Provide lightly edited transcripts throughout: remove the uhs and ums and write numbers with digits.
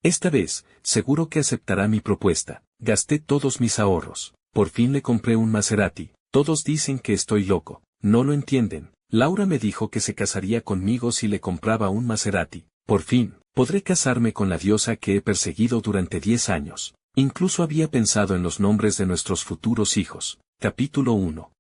Esta vez, seguro que aceptará mi propuesta. Gasté todos mis ahorros. Por fin le compré un Maserati. Todos dicen que estoy loco. No lo entienden. Laura me dijo que se casaría conmigo si le compraba un Maserati. Por fin, podré casarme con la diosa que he perseguido durante 10 años. Incluso había pensado en los nombres de nuestros futuros hijos. Capítulo 1.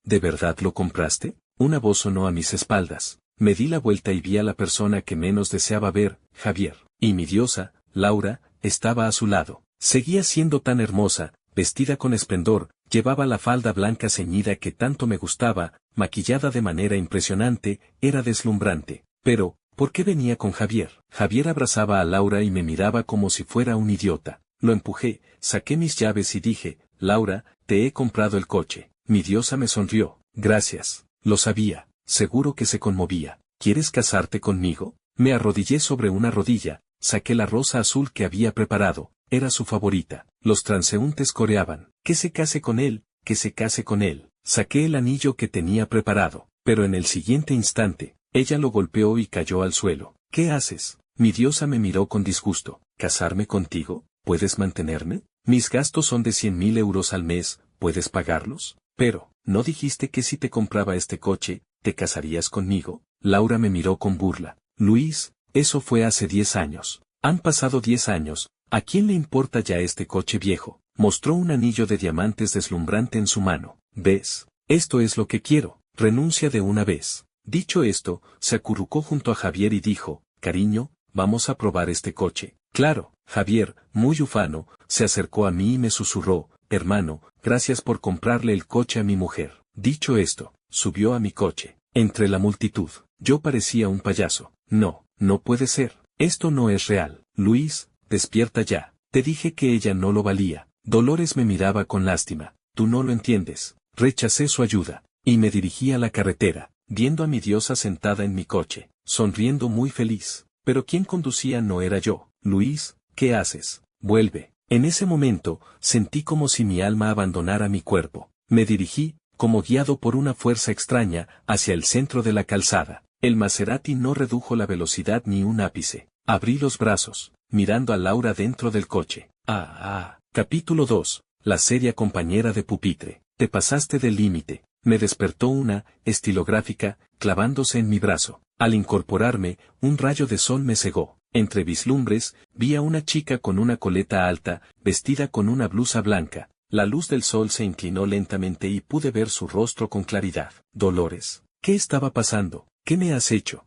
¿De verdad lo compraste? Una voz sonó a mis espaldas. Me di la vuelta y vi a la persona que menos deseaba ver, Javier. Y mi diosa, Laura, estaba a su lado. Seguía siendo tan hermosa, vestida con esplendor, llevaba la falda blanca ceñida que tanto me gustaba, maquillada de manera impresionante, era deslumbrante. Pero, ¿por qué venía con Javier? Javier abrazaba a Laura y me miraba como si fuera un idiota. Lo empujé, saqué mis llaves y dije, Laura, te he comprado el coche. Mi diosa me sonrió. Gracias. Lo sabía. Seguro que se conmovía. ¿Quieres casarte conmigo? Me arrodillé sobre una rodilla, saqué la rosa azul que había preparado. Era su favorita. Los transeúntes coreaban. Que se case con él, que se case con él. Saqué el anillo que tenía preparado. Pero en el siguiente instante, ella lo golpeó y cayó al suelo. ¿Qué haces? Mi diosa me miró con disgusto. ¿Casarme contigo? ¿Puedes mantenerme? Mis gastos son de 100.000 euros al mes, ¿puedes pagarlos? Pero, ¿no dijiste que si te compraba este coche, te casarías conmigo? Laura me miró con burla. Luis, eso fue hace 10 años. Han pasado 10 años, ¿a quién le importa ya este coche viejo? Mostró un anillo de diamantes deslumbrante en su mano. ¿Ves? Esto es lo que quiero. Renuncia de una vez. Dicho esto, se acurrucó junto a Javier y dijo, cariño, vamos a probar este coche. Claro. Javier, muy ufano, se acercó a mí y me susurró, hermano, gracias por comprarle el coche a mi mujer. Dicho esto, subió a mi coche. Entre la multitud, yo parecía un payaso. No, no puede ser. Esto no es real. Luis, despierta ya. Te dije que ella no lo valía. Dolores me miraba con lástima. Tú no lo entiendes. Rechacé su ayuda. Y me dirigí a la carretera, viendo a mi diosa sentada en mi coche, sonriendo muy feliz. Pero quien conducía no era yo. Luis, ¿qué haces? Vuelve. En ese momento, sentí como si mi alma abandonara mi cuerpo. Me dirigí, como guiado por una fuerza extraña, hacia el centro de la calzada. El Maserati no redujo la velocidad ni un ápice. Abrí los brazos, mirando a Laura dentro del coche. Capítulo 2. La seria compañera de pupitre. Te pasaste del límite. Me despertó una, estilográfica, clavándose en mi brazo. Al incorporarme, un rayo de sol me cegó. Entre vislumbres, vi a una chica con una coleta alta, vestida con una blusa blanca. La luz del sol se inclinó lentamente y pude ver su rostro con claridad. Dolores. ¿Qué estaba pasando? ¿Qué me has hecho?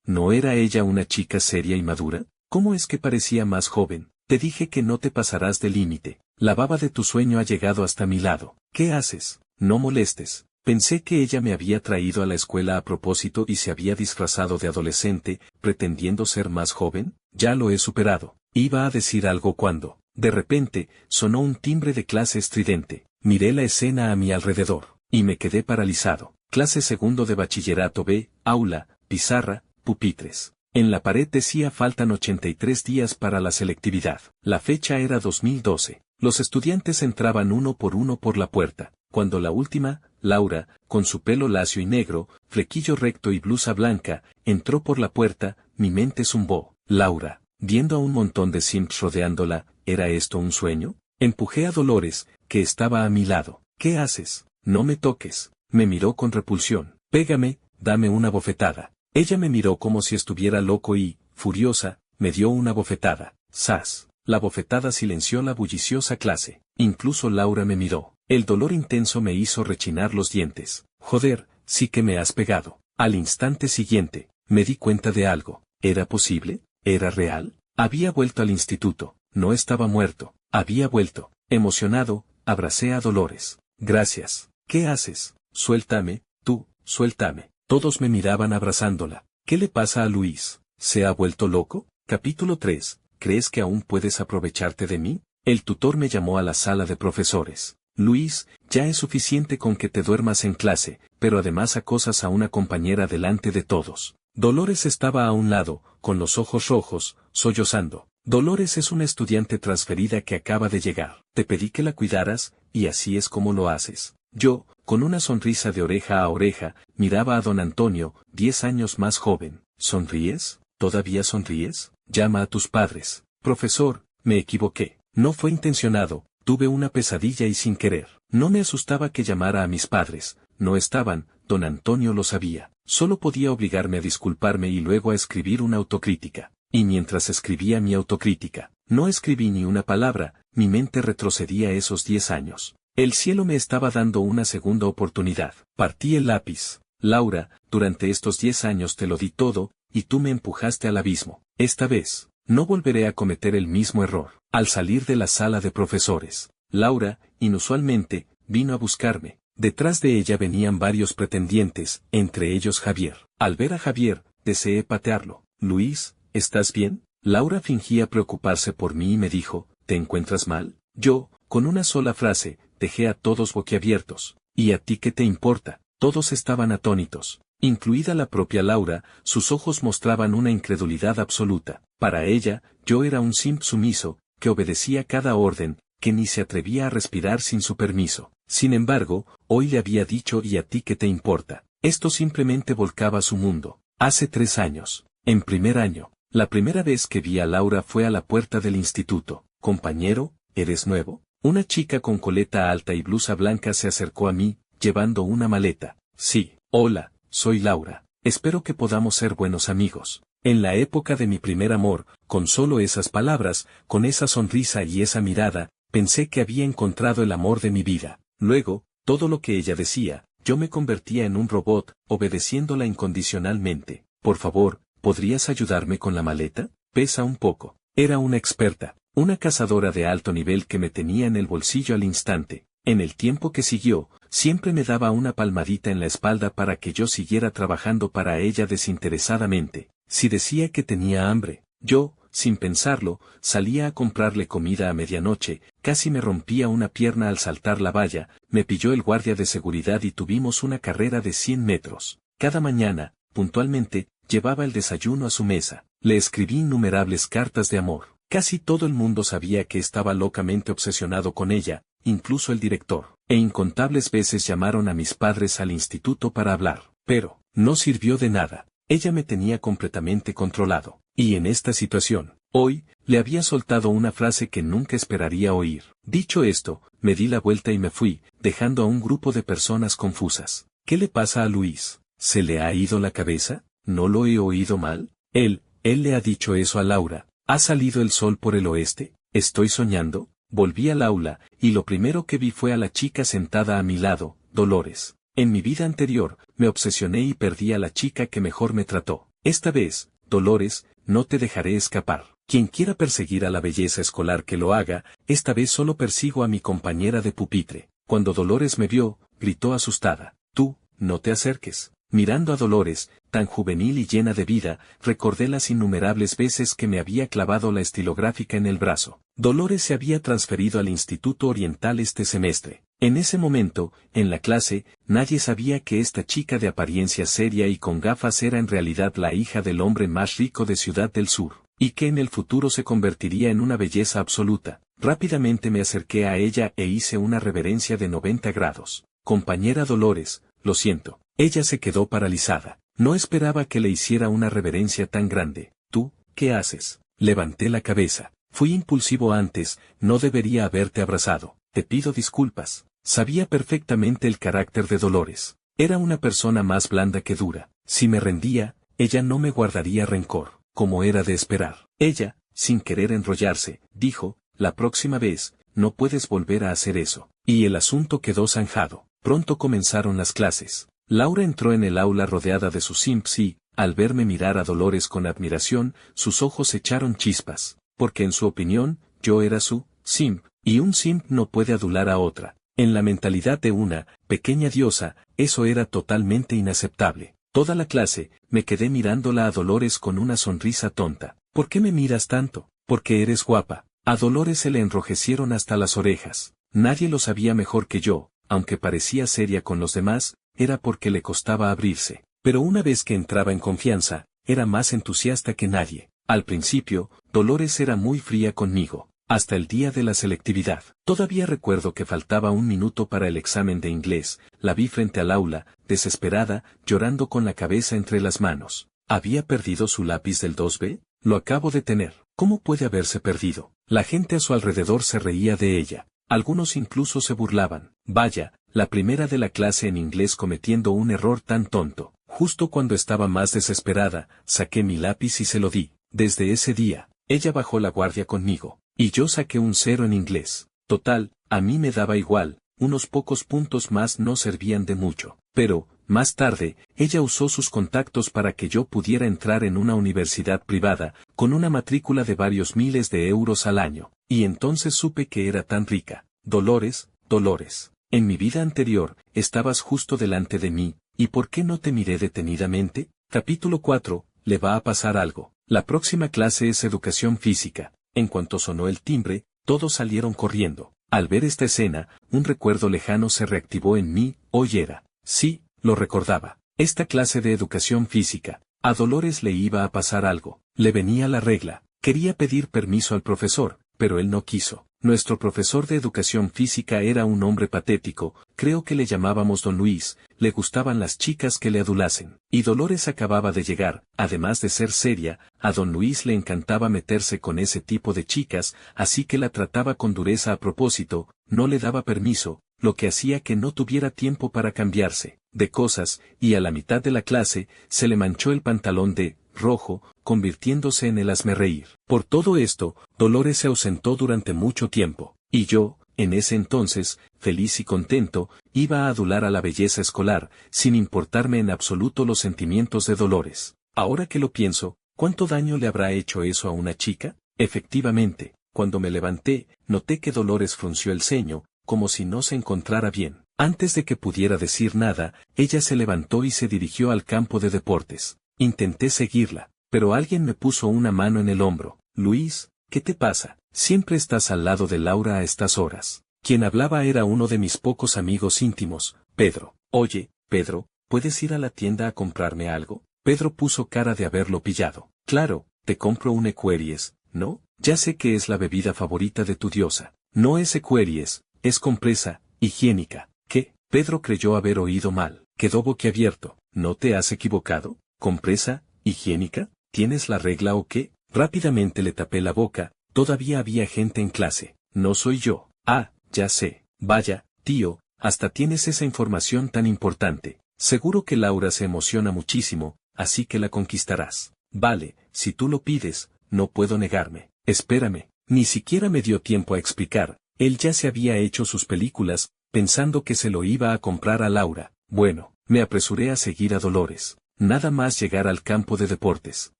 ¿No era ella una chica seria y madura? ¿Cómo es que parecía más joven? Te dije que no te pasarás del límite. La baba de tu sueño ha llegado hasta mi lado. ¿Qué haces? No molestes. Pensé que ella me había traído a la escuela a propósito y se había disfrazado de adolescente, pretendiendo ser más joven. Ya lo he superado. Iba a decir algo cuando, de repente, sonó un timbre de clase estridente. Miré la escena a mi alrededor, y me quedé paralizado. Clase segundo de bachillerato B, aula, pizarra, pupitres. En la pared decía faltan 83 días para la selectividad. La fecha era 2012. Los estudiantes entraban uno por la puerta. Cuando la última, Laura, con su pelo lacio y negro, flequillo recto y blusa blanca, entró por la puerta, mi mente zumbó. Laura, viendo a un montón de simps rodeándola, ¿era esto un sueño? Empujé a Dolores, que estaba a mi lado. ¿Qué haces? No me toques. Me miró con repulsión. Pégame, dame una bofetada. Ella me miró como si estuviera loco y, furiosa, me dio una bofetada. ¡Zas! La bofetada silenció la bulliciosa clase. Incluso Laura me miró. El dolor intenso me hizo rechinar los dientes. Joder, sí que me has pegado. Al instante siguiente, me di cuenta de algo. ¿Era posible? ¿Era real? Había vuelto al instituto. No estaba muerto. Había vuelto. Emocionado, abracé a Dolores. Gracias. ¿Qué haces? Suéltame, tú, suéltame. Todos me miraban abrazándola. ¿Qué le pasa a Luis? ¿Se ha vuelto loco? Capítulo 3. ¿Crees que aún puedes aprovecharte de mí? El tutor me llamó a la sala de profesores. Luis, ya es suficiente con que te duermas en clase, pero además acosas a una compañera delante de todos. Dolores estaba a un lado, con los ojos rojos, sollozando. Dolores es una estudiante transferida que acaba de llegar. Te pedí que la cuidaras, y así es como lo haces. Yo, con una sonrisa de oreja a oreja, miraba a don Antonio, 10 años más joven. ¿Sonríes? ¿Todavía sonríes? Llama a tus padres. Profesor, me equivoqué. No fue intencionado, tuve una pesadilla y sin querer. No me asustaba que llamara a mis padres, no estaban, don Antonio lo sabía. Solo podía obligarme a disculparme y luego a escribir una autocrítica. Y mientras escribía mi autocrítica, no escribí ni una palabra, mi mente retrocedía esos 10 años. El cielo me estaba dando una segunda oportunidad. Partí el lápiz. Laura, durante estos 10 años te lo di todo, y tú me empujaste al abismo. Esta vez, no volveré a cometer el mismo error. Al salir de la sala de profesores, Laura, inusualmente, vino a buscarme. Detrás de ella venían varios pretendientes, entre ellos Javier. Al ver a Javier, deseé patearlo. Luis, ¿estás bien? Laura fingía preocuparse por mí y me dijo, ¿te encuentras mal? Yo, con una sola frase, dejé a todos boquiabiertos. ¿Y a ti qué te importa? Todos estaban atónitos. Incluida la propia Laura, sus ojos mostraban una incredulidad absoluta. Para ella, yo era un simp sumiso, que obedecía cada orden, que ni se atrevía a respirar sin su permiso. Sin embargo, hoy le había dicho ¿y a ti qué te importa? Esto simplemente volcaba su mundo. Hace 3 años, en primer año, la primera vez que vi a Laura fue a la puerta del instituto. Compañero, ¿eres nuevo? Una chica con coleta alta y blusa blanca se acercó a mí, llevando una maleta. Sí, hola, soy Laura. Espero que podamos ser buenos amigos. En la época de mi primer amor, con solo esas palabras, con esa sonrisa y esa mirada, pensé que había encontrado el amor de mi vida. Luego, todo lo que ella decía, yo me convertía en un robot, obedeciéndola incondicionalmente. Por favor, ¿podrías ayudarme con la maleta? Pesa un poco. Era una experta, una cazadora de alto nivel que me tenía en el bolsillo al instante. En el tiempo que siguió, siempre me daba una palmadita en la espalda para que yo siguiera trabajando para ella desinteresadamente. Si decía que tenía hambre, yo, sin pensarlo, salía a comprarle comida a medianoche, casi me rompía una pierna al saltar la valla, me pilló el guardia de seguridad y tuvimos una carrera de 100 metros. Cada mañana, puntualmente, llevaba el desayuno a su mesa. Le escribí innumerables cartas de amor. Casi todo el mundo sabía que estaba locamente obsesionado con ella, incluso el director, e incontables veces llamaron a mis padres al instituto para hablar. Pero, no sirvió de nada. Ella me tenía completamente controlado. Y en esta situación, hoy, le había soltado una frase que nunca esperaría oír. Dicho esto, me di la vuelta y me fui, dejando a un grupo de personas confusas. ¿Qué le pasa a Luis? ¿Se le ha ido la cabeza? ¿No lo he oído mal? Él le ha dicho eso a Laura. ¿Ha salido el sol por el oeste? ¿Estoy soñando? Volví al aula, y lo primero que vi fue a la chica sentada a mi lado, Dolores. En mi vida anterior, me obsesioné y perdí a la chica que mejor me trató. Esta vez, Dolores, no te dejaré escapar. Quien quiera perseguir a la belleza escolar que lo haga, esta vez solo persigo a mi compañera de pupitre. Cuando Dolores me vio, gritó asustada. Tú, no te acerques. Mirando a Dolores, tan juvenil y llena de vida, recordé las innumerables veces que me había clavado la estilográfica en el brazo. Dolores se había transferido al Instituto Oriental este semestre. En ese momento, en la clase, nadie sabía que esta chica de apariencia seria y con gafas era en realidad la hija del hombre más rico de Ciudad del Sur, y que en el futuro se convertiría en una belleza absoluta. Rápidamente me acerqué a ella e hice una reverencia de 90 grados. Compañera Dolores, lo siento. Ella se quedó paralizada. No esperaba que le hiciera una reverencia tan grande. ¿Tú, qué haces? Levanté la cabeza. Fui impulsivo antes, no debería haberte abrazado. Te pido disculpas. Sabía perfectamente el carácter de Dolores. Era una persona más blanda que dura. Si me rendía, ella no me guardaría rencor, como era de esperar. Ella, sin querer enrollarse, dijo, la próxima vez, no puedes volver a hacer eso. Y el asunto quedó zanjado. Pronto comenzaron las clases. Laura entró en el aula rodeada de sus simps y, al verme mirar a Dolores con admiración, sus ojos echaron chispas, porque en su opinión, yo era su simp, y un simp no puede adular a otra. En la mentalidad de una pequeña diosa, eso era totalmente inaceptable. Toda la clase, me quedé mirándola a Dolores con una sonrisa tonta. ¿Por qué me miras tanto? Porque eres guapa. A Dolores se le enrojecieron hasta las orejas. Nadie lo sabía mejor que yo, aunque parecía seria con los demás, era porque le costaba abrirse. Pero una vez que entraba en confianza, era más entusiasta que nadie. Al principio, Dolores era muy fría conmigo, hasta el día de la selectividad. Todavía recuerdo que faltaba un minuto para el examen de inglés, la vi frente al aula, desesperada, llorando con la cabeza entre las manos. ¿Había perdido su lápiz del 2B? Lo acabo de tener. ¿Cómo puede haberse perdido? La gente a su alrededor se reía de ella. Algunos incluso se burlaban. Vaya, la primera de la clase en inglés cometiendo un error tan tonto. Justo cuando estaba más desesperada, saqué mi lápiz y se lo di. Desde ese día, ella bajó la guardia conmigo. Y yo saqué un 0 en inglés. Total, a mí me daba igual, unos pocos puntos más no servían de mucho. Pero, más tarde, ella usó sus contactos para que yo pudiera entrar en una universidad privada, con una matrícula de varios miles de euros al año. Y entonces supe que era tan rica. Dolores, Dolores. En mi vida anterior, estabas justo delante de mí, ¿y por qué no te miré detenidamente? Capítulo 4, le va a pasar algo. La próxima clase es educación física. En cuanto sonó el timbre, todos salieron corriendo. Al ver esta escena, un recuerdo lejano se reactivó en mí, hoy era. Sí, lo recordaba. Esta clase de educación física. A Dolores le iba a pasar algo. Le venía la regla. Quería pedir permiso al profesor, pero él no quiso. Nuestro profesor de educación física era un hombre patético, creo que le llamábamos Don Luis, le gustaban las chicas que le adulasen. Y Dolores acababa de llegar, además de ser seria, a Don Luis le encantaba meterse con ese tipo de chicas, así que la trataba con dureza a propósito, no le daba permiso, lo que hacía que no tuviera tiempo para cambiarse de cosas, y a la mitad de la clase, se le manchó el pantalón de rojo, convirtiéndose en el hazmerreír. Por todo esto, Dolores se ausentó durante mucho tiempo, y yo, en ese entonces, feliz y contento, iba a adular a la belleza escolar, sin importarme en absoluto los sentimientos de Dolores. Ahora que lo pienso, ¿cuánto daño le habrá hecho eso a una chica? Efectivamente, cuando me levanté, noté que Dolores frunció el ceño, como si no se encontrara bien. Antes de que pudiera decir nada, ella se levantó y se dirigió al campo de deportes. Intenté seguirla, pero alguien me puso una mano en el hombro. Luis, ¿qué te pasa? Siempre estás al lado de Laura a estas horas. Quien hablaba era uno de mis pocos amigos íntimos, Pedro. Oye, Pedro, ¿puedes ir a la tienda a comprarme algo? Pedro puso cara de haberlo pillado. Claro, te compro un Equeries, ¿no? Ya sé que es la bebida favorita de tu diosa. No es Equeries, es compresa, higiénica. ¿Qué? Pedro creyó haber oído mal. Quedó boquiabierto. ¿No te has equivocado? ¿Compresa, higiénica? ¿Tienes la regla o qué? Rápidamente le tapé la boca, todavía había gente en clase. No soy yo. Ah, ya sé. Vaya, tío, hasta tienes esa información tan importante. Seguro que Laura se emociona muchísimo, así que la conquistarás. Vale, si tú lo pides, no puedo negarme. Espérame, ni siquiera me dio tiempo a explicar. Él ya se había hecho sus películas, pensando que se lo iba a comprar a Laura. Bueno, me apresuré a seguir a Dolores. Nada más llegar al campo de deportes.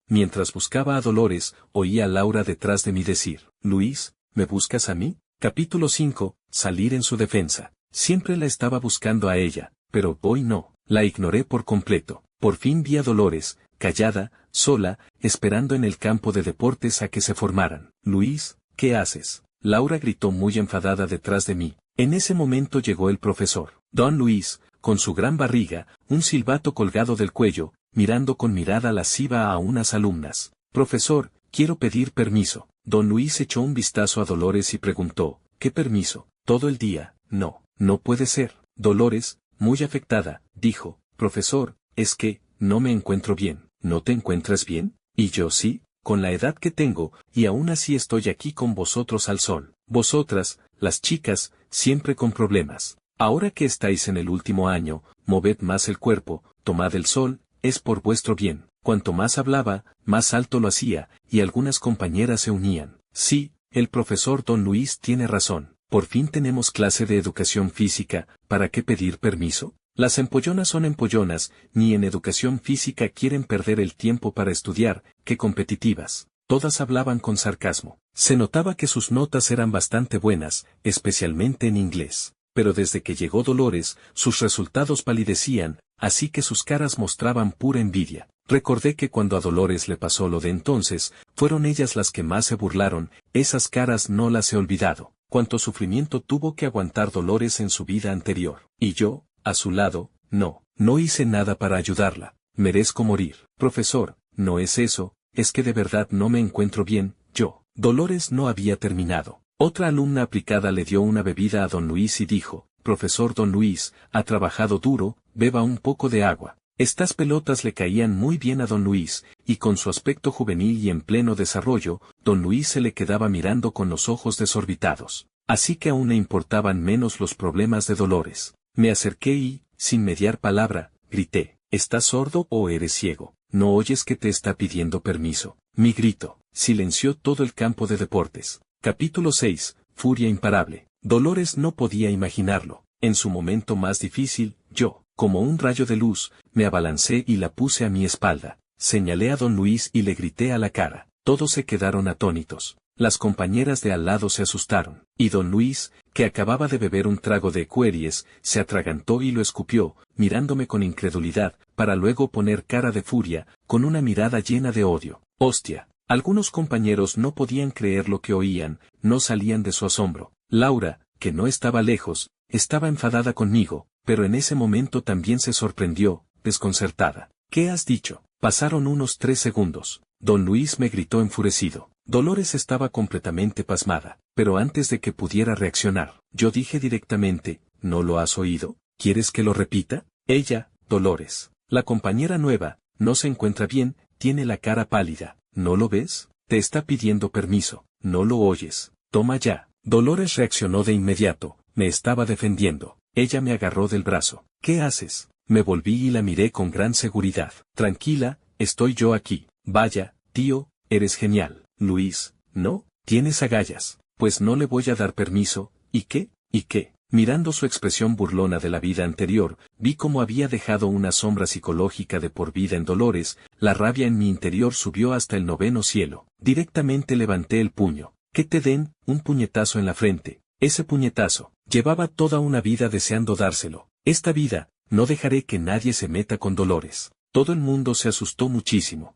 Mientras buscaba a Dolores, oí a Laura detrás de mí decir, Luis, ¿me buscas a mí? Capítulo 5, salir en su defensa. Siempre la estaba buscando a ella, pero hoy no. La ignoré por completo. Por fin vi a Dolores, callada, sola, esperando en el campo de deportes a que se formaran. Luis, ¿qué haces? Laura gritó muy enfadada detrás de mí. En ese momento llegó el profesor. Don Luis, con su gran barriga, un silbato colgado del cuello, mirando con mirada lasciva a unas alumnas. Profesor, quiero pedir permiso. Don Luis echó un vistazo a Dolores y preguntó, ¿qué permiso? ¿Todo el día? No, no puede ser. Dolores, muy afectada, dijo, profesor, es que, no me encuentro bien. ¿No te encuentras bien? Y yo sí, con la edad que tengo, y aún así estoy aquí con vosotros al sol. Vosotras, las chicas, siempre con problemas. Ahora que estáis en el último año, moved más el cuerpo, tomad el sol, es por vuestro bien. Cuanto más hablaba, más alto lo hacía, y algunas compañeras se unían. Sí, el profesor Don Luis tiene razón. Por fin tenemos clase de educación física, ¿para qué pedir permiso? Las empollonas son empollonas, ni en educación física quieren perder el tiempo para estudiar, qué competitivas. Todas hablaban con sarcasmo. Se notaba que sus notas eran bastante buenas, especialmente en inglés. Pero desde que llegó Dolores, sus resultados palidecían, así que sus caras mostraban pura envidia. Recordé que cuando a Dolores le pasó lo de entonces, fueron ellas las que más se burlaron, esas caras no las he olvidado. Cuánto sufrimiento tuvo que aguantar Dolores en su vida anterior. Y yo, a su lado, no hice nada para ayudarla. Merezco morir. Profesor, no es eso, es que de verdad no me encuentro bien, yo. Dolores no había terminado. Otra alumna aplicada le dio una bebida a Don Luis y dijo, profesor Don Luis, ha trabajado duro, beba un poco de agua. Estas pelotas le caían muy bien a don Luis, y con su aspecto juvenil y en pleno desarrollo, don Luis se le quedaba mirando con los ojos desorbitados. Así que aún le importaban menos los problemas de Dolores. Me acerqué y, sin mediar palabra, grité, ¿estás sordo o eres ciego? ¿No oyes que te está pidiendo permiso? Mi grito silenció todo el campo de deportes. Capítulo 6. Furia imparable. Dolores no podía imaginarlo. En su momento más difícil, yo, como un rayo de luz, me abalancé y la puse a mi espalda. Señalé a don Luis y le grité a la cara. Todos se quedaron atónitos. Las compañeras de al lado se asustaron. Y don Luis, que acababa de beber un trago de Equeries, se atragantó y lo escupió, mirándome con incredulidad, para luego poner cara de furia, con una mirada llena de odio. ¡Hostia! Algunos compañeros no podían creer lo que oían, no salían de su asombro. Laura, que no estaba lejos, estaba enfadada conmigo, pero en ese momento también se sorprendió, desconcertada. ¿Qué has dicho? Pasaron unos 3 segundos. Don Luis me gritó enfurecido. Dolores estaba completamente pasmada, pero antes de que pudiera reaccionar, yo dije directamente, ¿no lo has oído? ¿Quieres que lo repita? Ella, Dolores, la compañera nueva, no se encuentra bien, tiene la cara pálida, ¿no lo ves? Te está pidiendo permiso, ¿no lo oyes? Toma ya. Dolores reaccionó de inmediato, me estaba defendiendo. Ella me agarró del brazo. ¿Qué haces? Me volví y la miré con gran seguridad. Tranquila, estoy yo aquí. Vaya, tío, eres genial. Luis, ¿no? Tienes agallas. Pues no le voy a dar permiso. ¿Y qué? ¿Y qué? Mirando su expresión burlona de la vida anterior, vi cómo había dejado una sombra psicológica de por vida en Dolores, la rabia en mi interior subió hasta el 9º cielo. Directamente levanté el puño. Que te den un puñetazo en la frente. Ese puñetazo, llevaba toda una vida deseando dárselo. Esta vida, no dejaré que nadie se meta con Dolores. Todo el mundo se asustó muchísimo.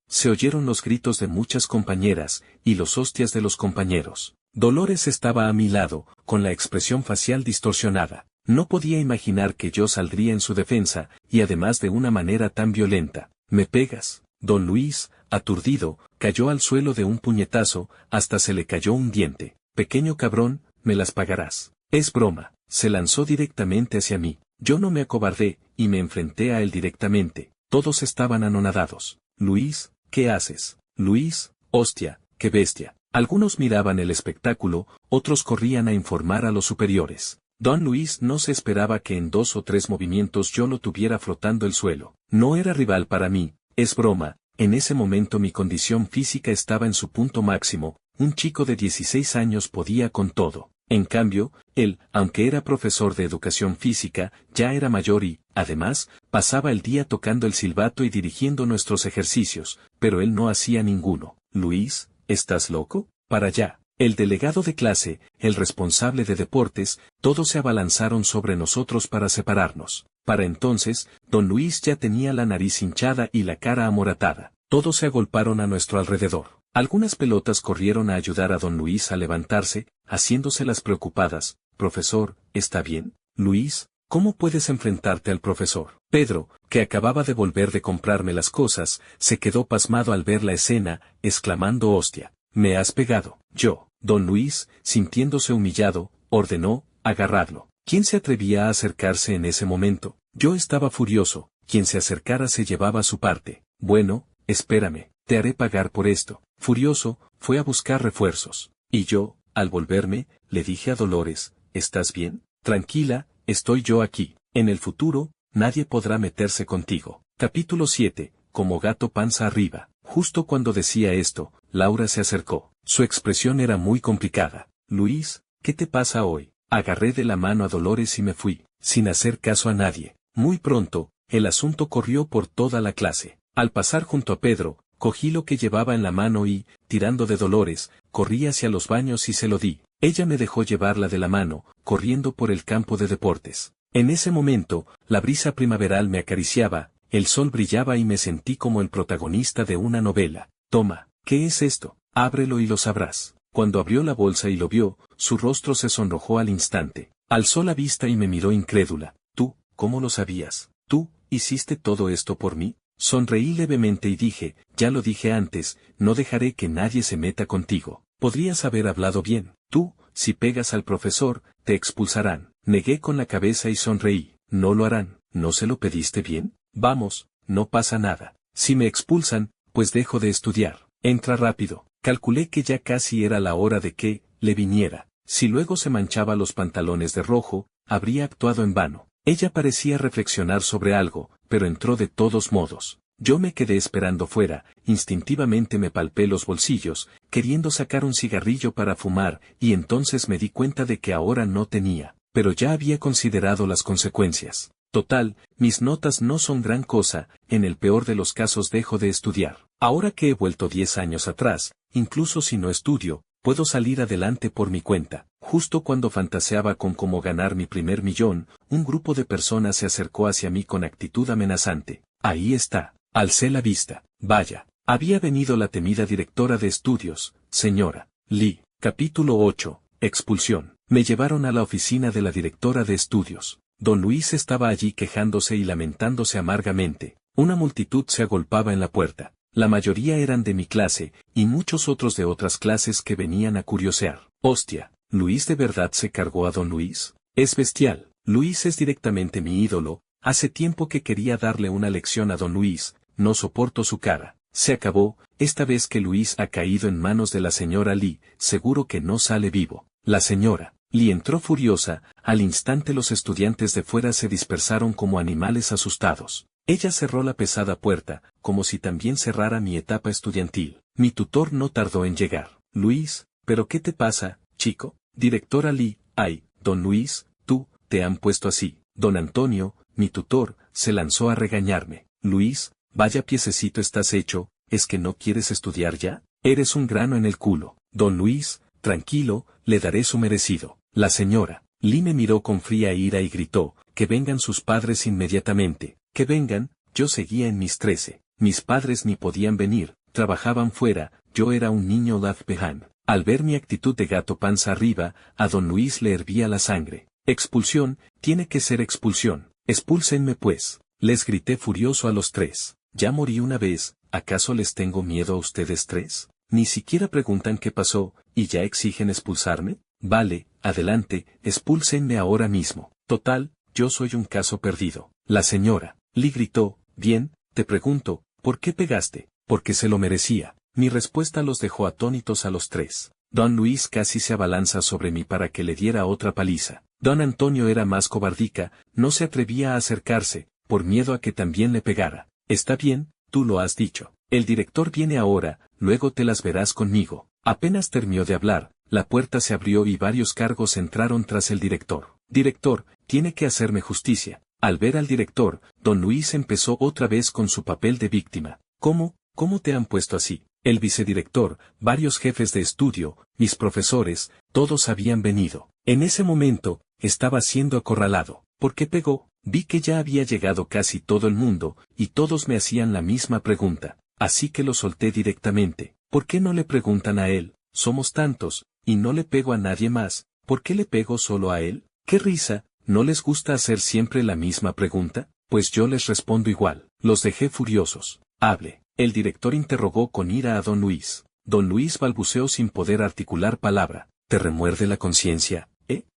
Se oyeron los gritos de muchas compañeras, y los hostias de los compañeros. Dolores estaba a mi lado, con la expresión facial distorsionada. No podía imaginar que yo saldría en su defensa, y además de una manera tan violenta. ¿Me pegas? Don Luis, aturdido, cayó al suelo de un puñetazo, hasta se le cayó un diente. Pequeño cabrón, me las pagarás. Es broma. Se lanzó directamente hacia mí. Yo no me acobardé, y me enfrenté a él directamente. Todos estaban anonadados. Luis, ¿qué haces? Luis, hostia, qué bestia. Algunos miraban el espectáculo, otros corrían a informar a los superiores. Don Luis no se esperaba que en 2 o 3 movimientos yo lo tuviera flotando el suelo. No era rival para mí, es broma. En ese momento mi condición física estaba en su punto máximo, un chico de 16 años podía con todo. En cambio, él, aunque era profesor de educación física, ya era mayor y, además, pasaba el día tocando el silbato y dirigiendo nuestros ejercicios, pero él no hacía ninguno. Luis, ¿estás loco? Para allá. El delegado de clase, el responsable de deportes, todos se abalanzaron sobre nosotros para separarnos. Para entonces, don Luis ya tenía la nariz hinchada y la cara amoratada. Todos se agolparon a nuestro alrededor. Algunas pelotas corrieron a ayudar a don Luis a levantarse, haciéndoselas preocupadas. Profesor, ¿está bien? Luis, ¿cómo puedes enfrentarte al profesor? Pedro, que acababa de volver de comprarme las cosas, se quedó pasmado al ver la escena, exclamando hostia. Me has pegado. Yo, don Luis, sintiéndose humillado, ordenó, agarradlo. ¿Quién se atrevía a acercarse en ese momento? Yo estaba furioso, quien se acercara se llevaba su parte. Bueno, espérame, te haré pagar por esto. Furioso, fue a buscar refuerzos. Y yo, al volverme, le dije a Dolores, ¿estás bien? Tranquila, estoy yo aquí. En el futuro, nadie podrá meterse contigo. Capítulo 7. Como gato panza arriba. Justo cuando decía esto, Laura se acercó. Su expresión era muy complicada. Luis, ¿qué te pasa hoy? Agarré de la mano a Dolores y me fui, sin hacer caso a nadie. Muy pronto, el asunto corrió por toda la clase. Al pasar junto a Pedro, cogí lo que llevaba en la mano y, tirando de Dolores, corrí hacia los baños y se lo di. Ella me dejó llevarla de la mano, corriendo por el campo de deportes. En ese momento, la brisa primaveral me acariciaba, el sol brillaba y me sentí como el protagonista de una novela. Toma, ¿qué es esto? Ábrelo y lo sabrás. Cuando abrió la bolsa y lo vio, su rostro se sonrojó al instante. Alzó la vista y me miró incrédula. ¿Tú, cómo lo sabías? ¿Tú, hiciste todo esto por mí? Sonreí levemente y dije, ya lo dije antes, no dejaré que nadie se meta contigo. Podrías haber hablado bien. Tú, si pegas al profesor, te expulsarán. Negué con la cabeza y sonreí. No lo harán. ¿No se lo pediste bien? Vamos, no pasa nada. Si me expulsan, pues dejo de estudiar. Entra rápido. Calculé que ya casi era la hora de que le viniera. Si luego se manchaba los pantalones de rojo, habría actuado en vano. Ella parecía reflexionar sobre algo, pero entró de todos modos. Yo me quedé esperando fuera, instintivamente me palpé los bolsillos, queriendo sacar un cigarrillo para fumar, y entonces me di cuenta de que ahora no tenía, pero ya había considerado las consecuencias. Total, mis notas no son gran cosa, en el peor de los casos dejo de estudiar. Ahora que he vuelto 10 años atrás, incluso si no estudio, puedo salir adelante por mi cuenta. Justo cuando fantaseaba con cómo ganar mi primer millón, un grupo de personas se acercó hacia mí con actitud amenazante. Ahí está. Alcé la vista. Vaya. Había venido la temida directora de estudios, señora Lee. Capítulo 8. Expulsión. Me llevaron a la oficina de la directora de estudios. Don Luis estaba allí quejándose y lamentándose amargamente. Una multitud se agolpaba en la puerta. La mayoría eran de mi clase, y muchos otros de otras clases que venían a curiosear. Hostia, ¿Luis de verdad se cargó a don Luis? Es bestial. Luis es directamente mi ídolo. Hace tiempo que quería darle una lección a don Luis, no soporto su cara. Se acabó, esta vez que Luis ha caído en manos de la señora Lee, seguro que no sale vivo. La señora Lee entró furiosa, al instante los estudiantes de fuera se dispersaron como animales asustados. Ella cerró la pesada puerta, como si también cerrara mi etapa estudiantil. Mi tutor no tardó en llegar. Luis, ¿pero qué te pasa, chico? Directora Lee, ay, don Luis, tú, te han puesto así. Don Antonio, mi tutor, se lanzó a regañarme. Luis, vaya piececito estás hecho, ¿es que no quieres estudiar ya? Eres un grano en el culo. Don Luis, tranquilo, le daré su merecido. La señora Lee me miró con fría ira y gritó, que vengan sus padres inmediatamente. Que vengan, yo seguía en mis 13. Mis padres ni podían venir, trabajaban fuera, yo era un niño lafbehan. Al ver mi actitud de gato panza arriba, a don Luis le hervía la sangre. Expulsión, tiene que ser expulsión. Expúlsenme pues. Les grité furioso a los 3. Ya morí una vez, ¿acaso les tengo miedo a ustedes 3? Ni siquiera preguntan qué pasó, y ya exigen expulsarme. Vale, adelante, expúlsenme ahora mismo. Total, yo soy un caso perdido. La señora Lee gritó, bien, te pregunto, ¿por qué pegaste? Porque se lo merecía. Mi respuesta los dejó atónitos a los 3. Don Luis casi se abalanza sobre mí para que le diera otra paliza. Don Antonio era más cobardica, no se atrevía a acercarse, por miedo a que también le pegara. Está bien, tú lo has dicho. El director viene ahora, luego te las verás conmigo. Apenas terminó de hablar, la puerta se abrió y varios cargos entraron tras el director. Director, tiene que hacerme justicia. Al ver al director, don Luis empezó otra vez con su papel de víctima. ¿Cómo te han puesto así? El vicedirector, varios jefes de estudio, mis profesores, todos habían venido. En ese momento, estaba siendo acorralado. ¿Por qué pegó? Vi que ya había llegado casi todo el mundo, y todos me hacían la misma pregunta. Así que lo solté directamente. ¿Por qué no le preguntan a él? Somos tantos, y no le pego a nadie más. ¿Por qué le pego solo a él? ¡Qué risa! ¿No les gusta hacer siempre la misma pregunta? Pues yo les respondo igual. Los dejé furiosos. Hable. El director interrogó con ira a don Luis. Don Luis balbuceó sin poder articular palabra. ¿Te remuerde la conciencia?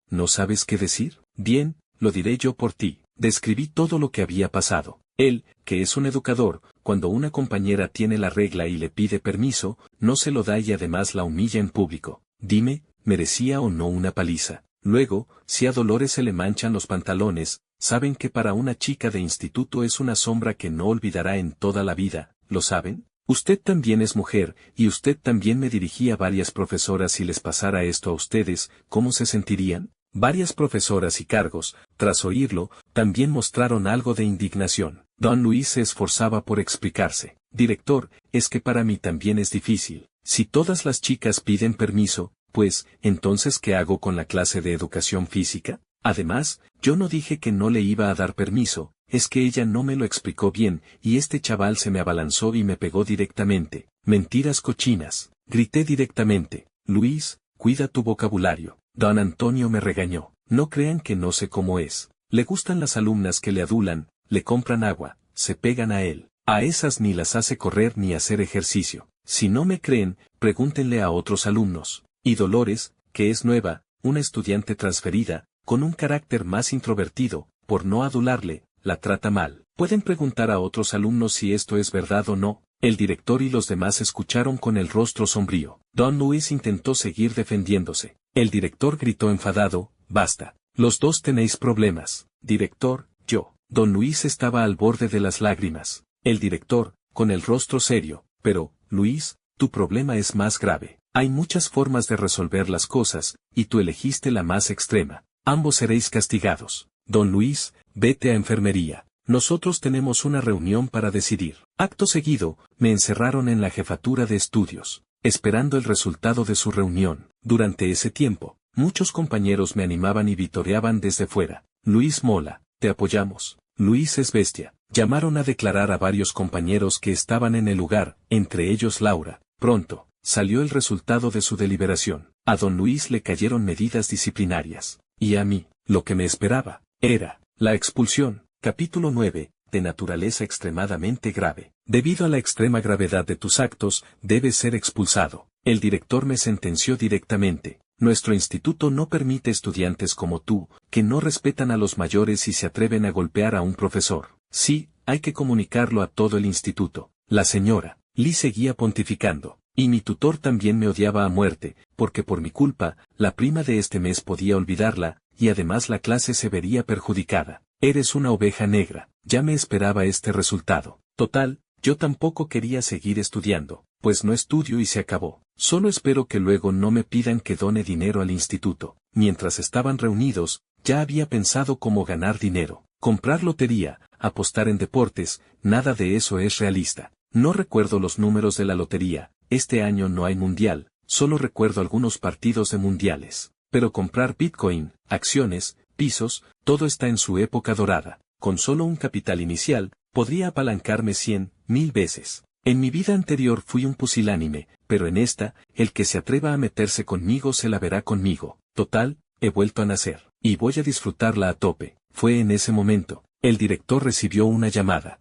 ¿No sabes qué decir? Bien, lo diré yo por ti. Describí todo lo que había pasado. Él, que es un educador, cuando una compañera tiene la regla y le pide permiso, no se lo da y además la humilla en público. Dime, ¿merecía o no una paliza? Luego, si a Dolores se le manchan los pantalones, saben que para una chica de instituto es una sombra que no olvidará en toda la vida, ¿lo saben? Usted también es mujer, y usted también me dirigía a varias profesoras si les pasara esto a ustedes, ¿cómo se sentirían? Varias profesoras y cargos, tras oírlo, también mostraron algo de indignación. Don Luis se esforzaba por explicarse. Director, es que para mí también es difícil. Si todas las chicas piden permiso, pues, entonces ¿qué hago con la clase de educación física? Además, yo no dije que no le iba a dar permiso, es que ella no me lo explicó bien, y este chaval se me abalanzó y me pegó directamente. Mentiras cochinas. Grité directamente. Luis, cuida tu vocabulario. Don Antonio me regañó. No crean que no sé cómo es. Le gustan las alumnas que le adulan, le compran agua, se pegan a él. A esas ni las hace correr ni hacer ejercicio. Si no me creen, pregúntenle a otros alumnos. Y Dolores, que es nueva, una estudiante transferida, con un carácter más introvertido, por no adularle, la trata mal. Pueden preguntar a otros alumnos si esto es verdad o no. El director y los demás escucharon con el rostro sombrío. Don Luis intentó seguir defendiéndose. El director gritó enfadado, basta. Los dos tenéis problemas. Director, yo. Don Luis estaba al borde de las lágrimas. El director, con el rostro serio, pero, Luis, tu problema es más grave. Hay muchas formas de resolver las cosas, y tú elegiste la más extrema. Ambos seréis castigados. Don Luis, vete a enfermería. Nosotros tenemos una reunión para decidir. Acto seguido, me encerraron en la jefatura de estudios, esperando el resultado de su reunión. Durante ese tiempo, muchos compañeros me animaban y vitoreaban desde fuera. Luis mola, te apoyamos. Luis es bestia. Llamaron a declarar a varios compañeros que estaban en el lugar, entre ellos Laura. Pronto, salió el resultado de su deliberación. A don Luis le cayeron medidas disciplinarias. Y a mí, lo que me esperaba, era la expulsión. Capítulo 9. De naturaleza extremadamente grave. Debido a la extrema gravedad de tus actos, debes ser expulsado. El director me sentenció directamente. Nuestro instituto no permite estudiantes como tú, que no respetan a los mayores y se atreven a golpear a un profesor. Sí, hay que comunicarlo a todo el instituto. La señora Lee seguía pontificando. Y mi tutor también me odiaba a muerte, porque por mi culpa, la prima de este mes podía olvidarla, y además la clase se vería perjudicada. Eres una oveja negra. Ya me esperaba este resultado. Total, yo tampoco quería seguir estudiando, pues no estudio y se acabó. Solo espero que luego no me pidan que done dinero al instituto. Mientras estaban reunidos, ya había pensado cómo ganar dinero. Comprar lotería, apostar en deportes, nada de eso es realista. No recuerdo los números de la lotería. Este año no hay mundial, solo recuerdo algunos partidos de mundiales. Pero comprar Bitcoin, acciones, pisos, todo está en su época dorada. Con solo un capital inicial, podría apalancarme 100.000 veces. En mi vida anterior fui un pusilánime, pero en esta, el que se atreva a meterse conmigo se la verá conmigo. Total, he vuelto a nacer, y voy a disfrutarla a tope. Fue en ese momento. El director recibió una llamada.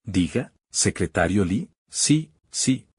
Diga, secretario Lee. Sí,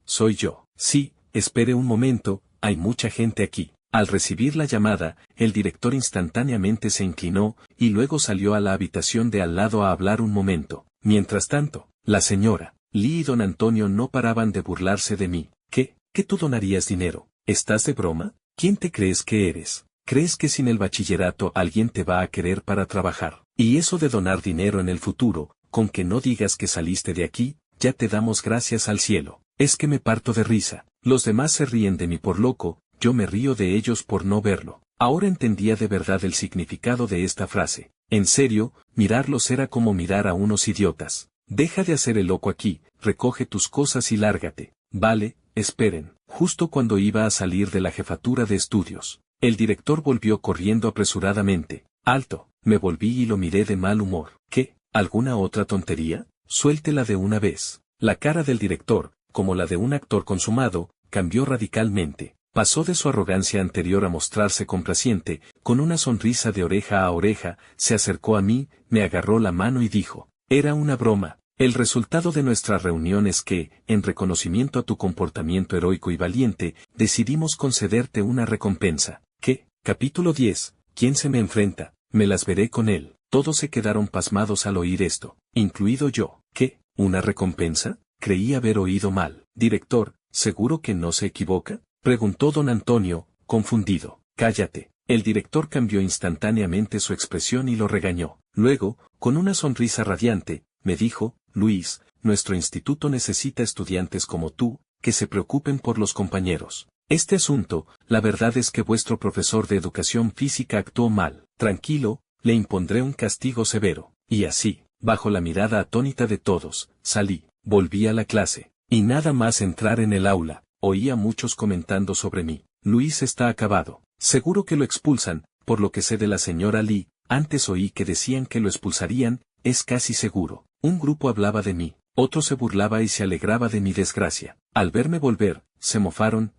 soy yo. Sí, espere un momento, hay mucha gente aquí. Al recibir la llamada, el director instantáneamente se inclinó, y luego salió a la habitación de al lado a hablar un momento. Mientras tanto, la señora Lee y don Antonio no paraban de burlarse de mí. ¿Qué tú donarías dinero? ¿Estás de broma? ¿Quién te crees que eres? ¿Crees que sin el bachillerato alguien te va a querer para trabajar? Y eso de donar dinero en el futuro, con que no digas que saliste de aquí, ya te damos gracias al cielo. Es que me parto de risa. Los demás se ríen de mí por loco, yo me río de ellos por no verlo. Ahora entendía de verdad el significado de esta frase. En serio, mirarlos era como mirar a unos idiotas. Deja de hacer el loco aquí, recoge tus cosas y lárgate. Vale, esperen. Justo cuando iba a salir de la jefatura de estudios, el director volvió corriendo apresuradamente. Alto, me volví y lo miré de mal humor. ¿Qué? ¿Alguna otra tontería? Suéltela de una vez. La cara del director, como la de un actor consumado, cambió radicalmente. Pasó de su arrogancia anterior a mostrarse complaciente, con una sonrisa de oreja a oreja, se acercó a mí, me agarró la mano y dijo, era una broma. El resultado de nuestra reunión es que, en reconocimiento a tu comportamiento heroico y valiente, decidimos concederte una recompensa. ¿Qué? Capítulo 10. ¿Quién se me enfrenta? Me las veré con él. Todos se quedaron pasmados al oír esto, incluido yo. ¿Qué? ¿Una recompensa? Creí haber oído mal. Director, ¿seguro que no se equivoca? Preguntó don Antonio, confundido. Cállate. El director cambió instantáneamente su expresión y lo regañó. Luego, con una sonrisa radiante, me dijo, Luis, nuestro instituto necesita estudiantes como tú, que se preocupen por los compañeros. Este asunto, la verdad es que vuestro profesor de educación física actuó mal. Tranquilo, le impondré un castigo severo. Y así, bajo la mirada atónita de todos, salí, volví a la clase, y nada más entrar en el aula, oí a muchos comentando sobre mí. Luis está acabado. Seguro que lo expulsan, por lo que sé de la señora Lee, antes oí que decían que lo expulsarían, es casi seguro. Un grupo hablaba de mí, otro se burlaba y se alegraba de mi desgracia. Al verme volver, se mofaron,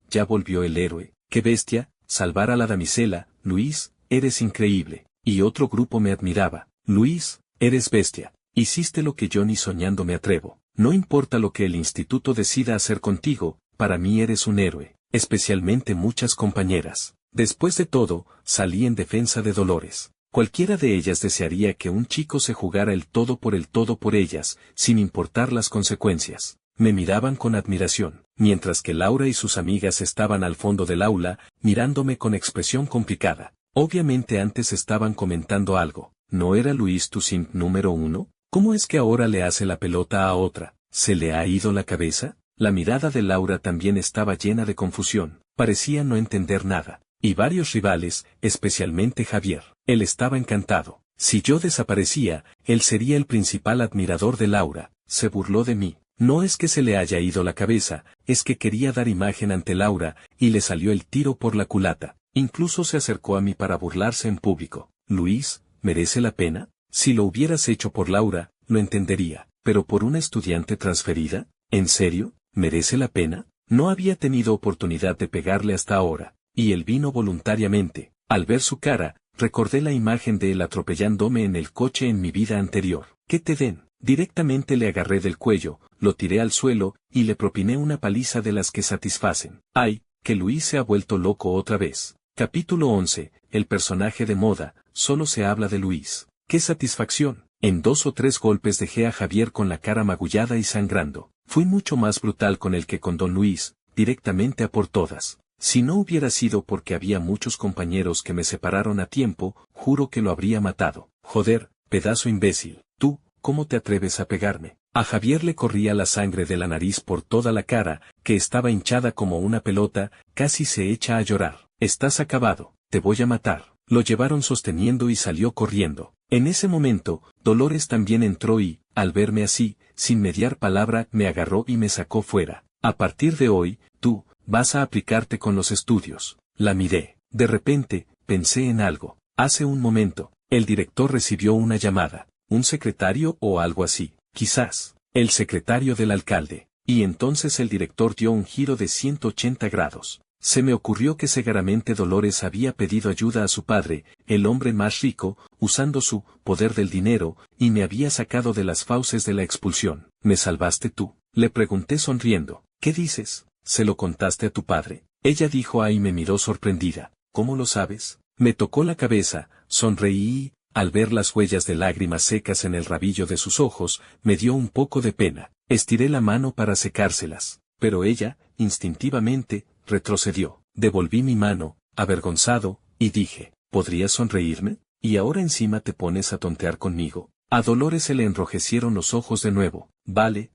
ya volvió el héroe, qué bestia, salvar a la damisela, Luis, eres increíble. Y otro grupo me admiraba, Luis, eres bestia, hiciste lo que yo ni soñando me atrevo. No importa lo que el instituto decida hacer contigo, para mí eres un héroe, especialmente muchas compañeras. Después de todo, salí en defensa de Dolores. Cualquiera de ellas desearía que un chico se jugara el todo por ellas, sin importar las consecuencias. Me miraban con admiración, mientras que Laura y sus amigas estaban al fondo del aula, mirándome con expresión complicada. Obviamente antes estaban comentando algo. ¿No era Luis tu simp número 1? ¿Cómo es que ahora le hace la pelota a otra? ¿Se le ha ido la cabeza? La mirada de Laura también estaba llena de confusión, parecía no entender nada. Y varios rivales, especialmente Javier. Él estaba encantado. Si yo desaparecía, él sería el principal admirador de Laura. Se burló de mí. No es que se le haya ido la cabeza, es que quería dar imagen ante Laura, y le salió el tiro por la culata. Incluso se acercó a mí para burlarse en público. Luis, ¿merece la pena? Si lo hubieras hecho por Laura, lo entendería. ¿Pero por una estudiante transferida? ¿En serio? ¿Merece la pena? No había tenido oportunidad de pegarle hasta ahora. Y él vino voluntariamente. Al ver su cara, recordé la imagen de él atropellándome en el coche en mi vida anterior. ¿Qué te den? Directamente le agarré del cuello, lo tiré al suelo, y le propiné una paliza de las que satisfacen. ¡Ay, que Luis se ha vuelto loco otra vez! Capítulo 11. El personaje de moda, solo se habla de Luis. ¡Qué satisfacción! En 2 o 3 golpes dejé a Javier con la cara magullada y sangrando. Fui mucho más brutal con él que con don Luis, directamente a por todas. Si no hubiera sido porque había muchos compañeros que me separaron a tiempo, juro que lo habría matado. Joder, pedazo imbécil. Tú, ¿cómo te atreves a pegarme? A Javier le corría la sangre de la nariz por toda la cara, que estaba hinchada como una pelota, casi se echa a llorar. Estás acabado, te voy a matar. Lo llevaron sosteniendo y salió corriendo. En ese momento, Dolores también entró y, al verme así, sin mediar palabra, me agarró y me sacó fuera. A partir de hoy, tú, vas a aplicarte con los estudios. La miré. De repente, pensé en algo. Hace un momento, el director recibió una llamada. ¿Un secretario o algo así? Quizás. El secretario del alcalde. Y entonces el director dio un giro de 180 grados. Se me ocurrió que seguramente Dolores había pedido ayuda a su padre, el hombre más rico, usando su poder del dinero, y me había sacado de las fauces de la expulsión. ¿Me salvaste tú? Le pregunté sonriendo. ¿Qué dices? ¿Se lo contaste a tu padre? Ella dijo y me miró sorprendida. ¿Cómo lo sabes? Me tocó la cabeza, sonreí y, al ver las huellas de lágrimas secas en el rabillo de sus ojos, me dio un poco de pena. Estiré la mano para secárselas, pero ella, instintivamente, retrocedió. Devolví mi mano, avergonzado, y dije, ¿podrías sonreírme? ¿Y ahora encima te pones a tontear conmigo? A Dolores se le enrojecieron los ojos de nuevo. Vale,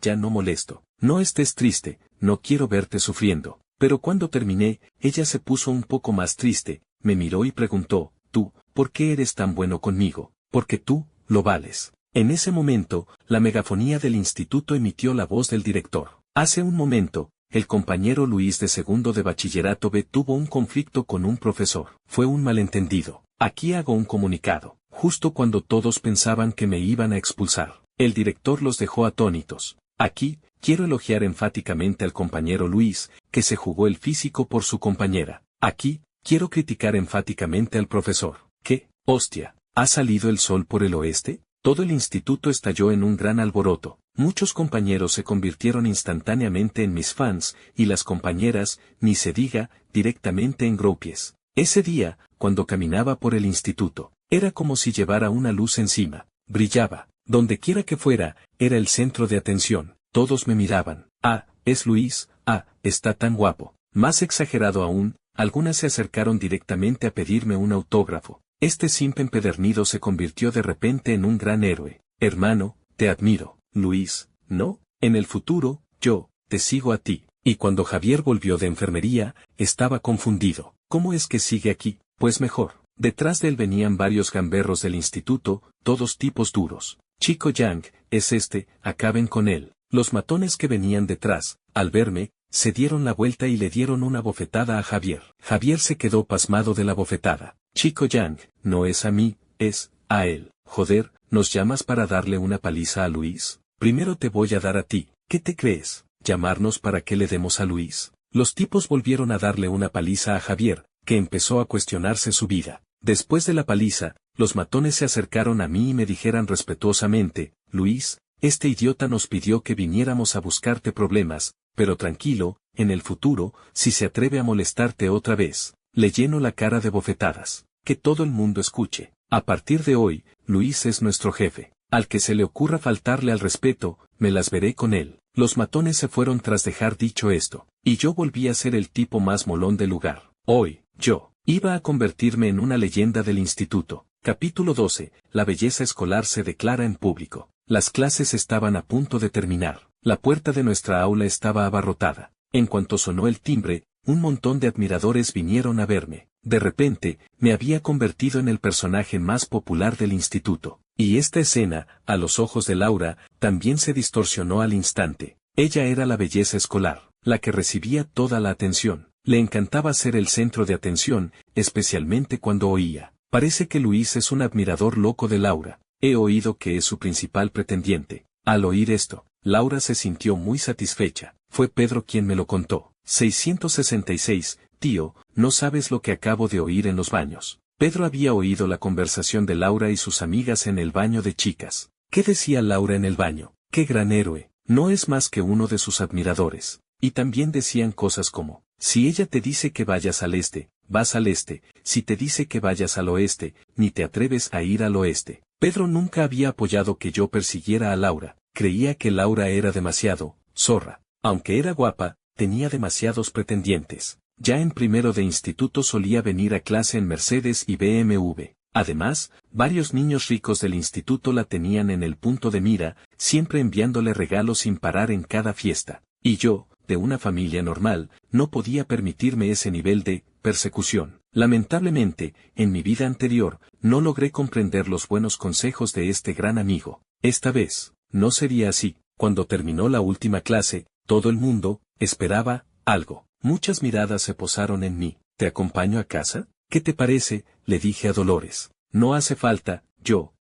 ya no molesto. No estés triste, no quiero verte sufriendo. Pero cuando terminé, ella se puso un poco más triste, me miró y preguntó, ¿tú, por qué eres tan bueno conmigo? Porque tú, lo vales. En ese momento, la megafonía del instituto emitió la voz del director. Hace un momento, el compañero Luis de segundo de bachillerato B tuvo un conflicto con un profesor. Fue un malentendido. Aquí hago un comunicado. Justo cuando todos pensaban que me iban a expulsar, el director los dejó atónitos. Aquí, quiero elogiar enfáticamente al compañero Luis, que se jugó el físico por su compañera. Aquí, quiero criticar enfáticamente al profesor. ¿Qué? Hostia, ¿ha salido el sol por el oeste? Todo el instituto estalló en un gran alboroto. Muchos compañeros se convirtieron instantáneamente en mis fans, y las compañeras, ni se diga, directamente en groupies. Ese día, cuando caminaba por el instituto, era como si llevara una luz encima. Brillaba. Donde quiera que fuera, era el centro de atención. Todos me miraban. Ah, es Luis. Ah, está tan guapo. Más exagerado aún, algunas se acercaron directamente a pedirme un autógrafo. Este simp empedernido se convirtió de repente en un gran héroe. Hermano, te admiro. Luis, ¿no? En el futuro, yo, te sigo a ti. Y cuando Javier volvió de enfermería, estaba confundido. ¿Cómo es que sigue aquí? Pues mejor. Detrás de él venían varios gamberros del instituto, todos tipos duros. Chico Yang, es este, acaben con él. Los matones que venían detrás, al verme, se dieron la vuelta y le dieron una bofetada a Javier. Javier se quedó pasmado de la bofetada. Chico Yang, no es a mí, es a él. Joder, ¿nos llamas para darle una paliza a Luis? Primero te voy a dar a ti. ¿Qué te crees? ¿Llamarnos para que le demos a Luis? Los tipos volvieron a darle una paliza a Javier, que empezó a cuestionarse su vida. Después de la paliza, los matones se acercaron a mí y me dijeron respetuosamente, Luis, este idiota nos pidió que viniéramos a buscarte problemas, pero tranquilo, en el futuro, si se atreve a molestarte otra vez, le lleno la cara de bofetadas. que todo el mundo escuche. A partir de hoy, Luis es nuestro jefe. Al que se le ocurra faltarle al respeto, me las veré con él. Los matones se fueron tras dejar dicho esto, y yo volví a ser el tipo más molón del lugar. Hoy, yo, iba a convertirme en una leyenda del instituto. Capítulo 12. La belleza escolar se declara en público. Las clases estaban a punto de terminar. La puerta de nuestra aula estaba abarrotada. En cuanto sonó el timbre, un montón de admiradores vinieron a verme. De repente, me había convertido en el personaje más popular del instituto. Y esta escena, a los ojos de Laura, también se distorsionó al instante. Ella era la belleza escolar, la que recibía toda la atención. Le encantaba ser el centro de atención, especialmente cuando oía. Parece que Luis es un admirador loco de Laura. He oído que es su principal pretendiente. Al oír esto, Laura se sintió muy satisfecha. Fue Pedro quien me lo contó. 666. Tío, no sabes lo que acabo de oír en los baños. Pedro había oído la conversación de Laura y sus amigas en el baño de chicas. ¿Qué decía Laura en el baño? ¡Qué gran héroe! No es más que uno de sus admiradores. Y también decían cosas como, si ella te dice que vayas al este, vas al este, si te dice que vayas al oeste, ni te atreves a ir al oeste. Pedro nunca había apoyado que yo persiguiera a Laura. Creía que Laura era demasiado zorra. Aunque era guapa, tenía demasiados pretendientes. Ya en primero de instituto solía venir a clase en Mercedes y BMW. Además, varios niños ricos del instituto la tenían en el punto de mira, siempre enviándole regalos sin parar en cada fiesta. Y yo, de una familia normal, no podía permitirme ese nivel de persecución. Lamentablemente, en mi vida anterior, no logré comprender los buenos consejos de este gran amigo. Esta vez, no sería así. Cuando terminó la última clase, todo el mundo esperaba algo. Muchas miradas se posaron en mí. ¿Te acompaño a casa? ¿Qué te parece? Le dije a Dolores. No hace falta,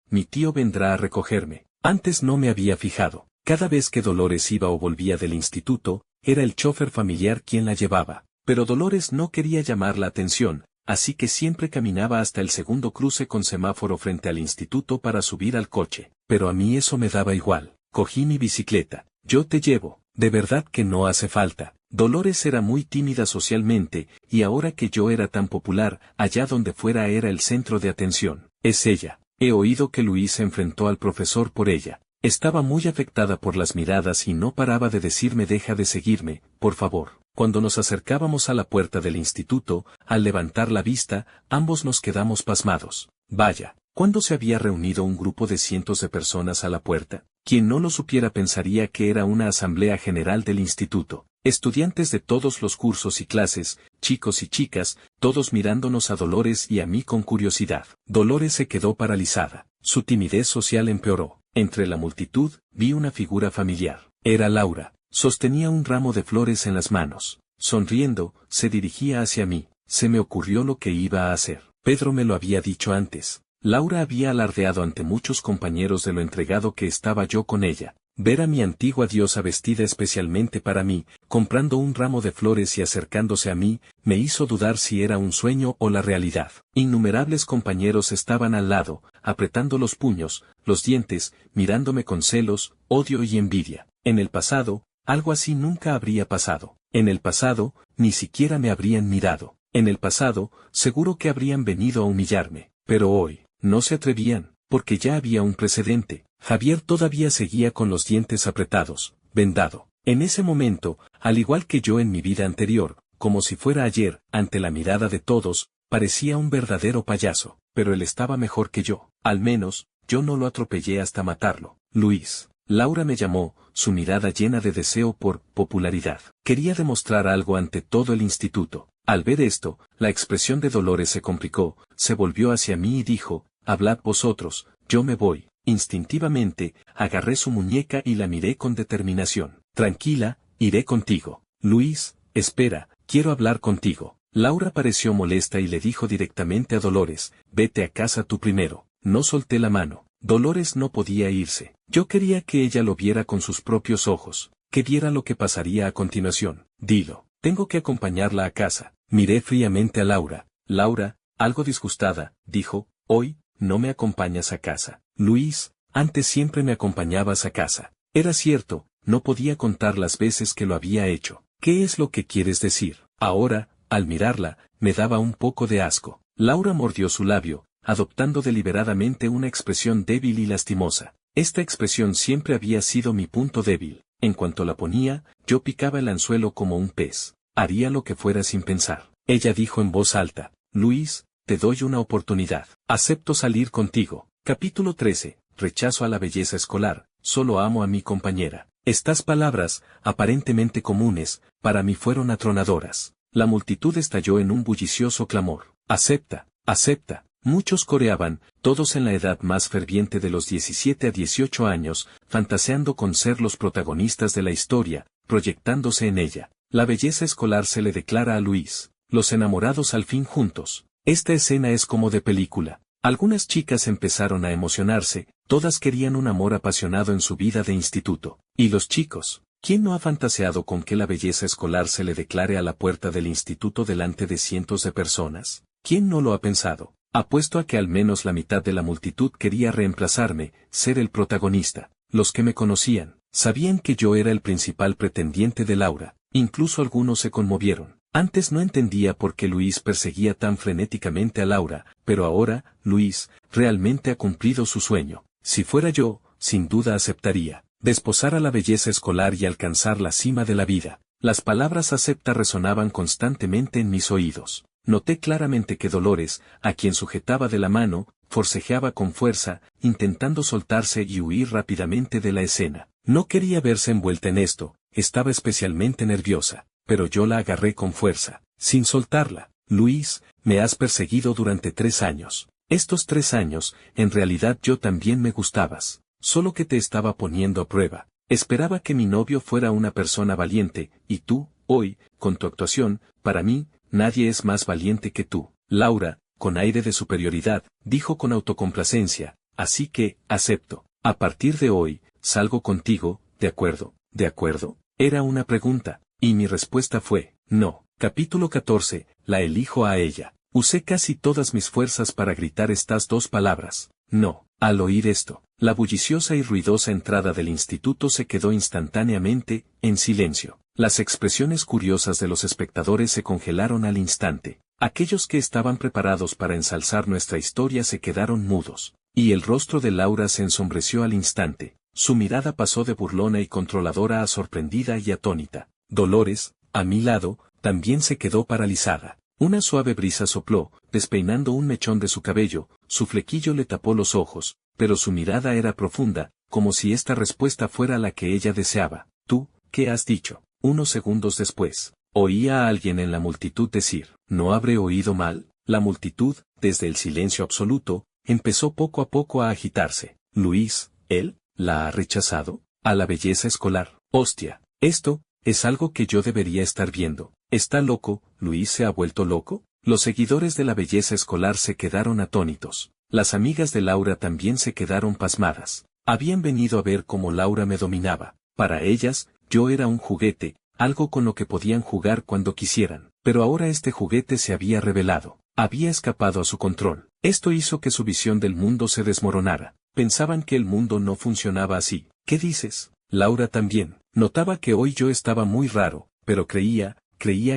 mi tío vendrá a recogerme. Antes no me había fijado. Cada vez que Dolores iba o volvía del instituto, era el chofer familiar quien la llevaba. Pero Dolores no quería llamar la atención, así que siempre caminaba hasta el segundo cruce con semáforo frente al instituto para subir al coche. Pero a mí eso me daba igual. Cogí mi bicicleta. Yo te llevo. De verdad que no hace falta. Dolores era muy tímida socialmente, y ahora que yo era tan popular, allá donde fuera era el centro de atención. Es ella. He oído que Luis se enfrentó al profesor por ella. Estaba muy afectada por las miradas y no paraba de decirme deja de seguirme, por favor. Cuando nos acercábamos a la puerta del instituto, al levantar la vista, ambos nos quedamos pasmados. Vaya, ¿cuándo se había reunido un grupo de cientos de personas a la puerta? Quien no lo supiera pensaría que era una asamblea general del instituto. Estudiantes de todos los cursos y clases, chicos y chicas, todos mirándonos a Dolores y a mí con curiosidad. Dolores se quedó paralizada. Su timidez social empeoró. Entre la multitud, vi una figura familiar. Era Laura. Sostenía un ramo de flores en las manos. Sonriendo, se dirigía hacia mí. Se me ocurrió lo que iba a hacer. Pedro me lo había dicho antes. Laura había alardeado ante muchos compañeros de lo entregado que estaba yo con ella. Ver a mi antigua diosa vestida especialmente para mí, comprando un ramo de flores y acercándose a mí, me hizo dudar si era un sueño o la realidad. Innumerables compañeros estaban al lado, apretando los puños, los dientes, mirándome con celos, odio y envidia. En el pasado, algo así nunca habría pasado. En el pasado, ni siquiera me habrían mirado. En el pasado, seguro que habrían venido a humillarme. Pero hoy, no se atrevían, porque ya había un precedente. Javier todavía seguía con los dientes apretados, vendado. En ese momento, al igual que yo en mi vida anterior, como si fuera ayer, ante la mirada de todos, parecía un verdadero payaso, pero él estaba mejor que yo. Al menos, yo no lo atropellé hasta matarlo. Luis. Laura me llamó, su mirada llena de deseo por popularidad. Quería demostrar algo ante todo el instituto. Al ver esto, la expresión de Dolores se complicó, se volvió hacia mí y dijo, hablad vosotros, yo me voy. Instintivamente, agarré su muñeca y la miré con determinación. Tranquila, iré contigo. Luis, espera, quiero hablar contigo. Laura pareció molesta y le dijo directamente a Dolores, vete a casa tú primero. No solté la mano. Dolores no podía irse. Yo quería que ella lo viera con sus propios ojos, que viera lo que pasaría a continuación. Dilo, tengo que acompañarla a casa. Miré fríamente a Laura. Laura, algo disgustada, dijo, hoy, no me acompañas a casa. Luis, antes siempre me acompañabas a casa. Era cierto, no podía contar las veces que lo había hecho. ¿Qué es lo que quieres decir? Ahora, al mirarla, me daba un poco de asco. Laura mordió su labio, adoptando deliberadamente una expresión débil y lastimosa. Esta expresión siempre había sido mi punto débil. En cuanto la ponía, yo picaba el anzuelo como un pez. Haría lo que fuera sin pensar. Ella dijo en voz alta: Luis, te doy una oportunidad. Acepto salir contigo. Capítulo 13. Rechazo a la belleza escolar. Solo amo a mi compañera. Estas palabras, aparentemente comunes, para mí fueron atronadoras. La multitud estalló en un bullicioso clamor. Acepta, acepta. Muchos coreaban, todos en la edad más ferviente de los 17 a 18 años, fantaseando con ser los protagonistas de la historia, proyectándose en ella. La belleza escolar se le declara a Luis. Los enamorados al fin juntos. Esta escena es como de película. Algunas chicas empezaron a emocionarse, todas querían un amor apasionado en su vida de instituto. ¿Y los chicos? ¿Quién no ha fantaseado con que la belleza escolar se le declare a la puerta del instituto delante de cientos de personas? ¿Quién no lo ha pensado? Apuesto a que al menos la mitad de la multitud quería reemplazarme, ser el protagonista. Los que me conocían, sabían que yo era el principal pretendiente de Laura. Incluso algunos se conmovieron. Antes no entendía por qué Luis perseguía tan frenéticamente a Laura, pero ahora, Luis, realmente ha cumplido su sueño. Si fuera yo, sin duda aceptaría desposar a la belleza escolar y alcanzar la cima de la vida. Las palabras acepta resonaban constantemente en mis oídos. Noté claramente que Dolores, a quien sujetaba de la mano, forcejeaba con fuerza, intentando soltarse y huir rápidamente de la escena. No quería verse envuelta en esto, estaba especialmente nerviosa, pero yo la agarré con fuerza, sin soltarla. Luis, me has perseguido durante 3 años. Estos 3 años, en realidad yo también me gustabas, solo que te estaba poniendo a prueba. Esperaba que mi novio fuera una persona valiente, y tú, hoy, con tu actuación, para mí, nadie es más valiente que tú. Laura, con aire de superioridad, dijo con autocomplacencia, así que, acepto. A partir de hoy, salgo contigo, ¿de acuerdo? ¿De acuerdo? Era una pregunta, y mi respuesta fue, no. Capítulo 14, la elijo a ella. Usé casi todas mis fuerzas para gritar estas 2 palabras, no. Al oír esto, la bulliciosa y ruidosa entrada del instituto se quedó instantáneamente, en silencio. Las expresiones curiosas de los espectadores se congelaron al instante. Aquellos que estaban preparados para ensalzar nuestra historia se quedaron mudos. Y el rostro de Laura se ensombreció al instante. Su mirada pasó de burlona y controladora a sorprendida y atónita. Dolores, a mi lado, también se quedó paralizada. Una suave brisa sopló, despeinando un mechón de su cabello, su flequillo le tapó los ojos, pero su mirada era profunda, como si esta respuesta fuera la que ella deseaba. ¿Tú, qué has dicho? Unos segundos después, oía a alguien en la multitud decir, ¿no habré oído mal? La multitud, desde el silencio absoluto, empezó poco a poco a agitarse. Luis, ¿él, la ha rechazado? ¿A la belleza escolar? Hostia, esto, es algo que yo debería estar viendo. ¿Está loco? ¿Luis se ha vuelto loco? Los seguidores de la belleza escolar se quedaron atónitos. Las amigas de Laura también se quedaron pasmadas. Habían venido a ver cómo Laura me dominaba. Para ellas, yo era un juguete, algo con lo que podían jugar cuando quisieran. Pero ahora este juguete se había revelado. Había escapado a su control. Esto hizo que su visión del mundo se desmoronara. Pensaban que el mundo no funcionaba así. ¿Qué dices? Laura también. Notaba que hoy yo estaba muy raro, pero creía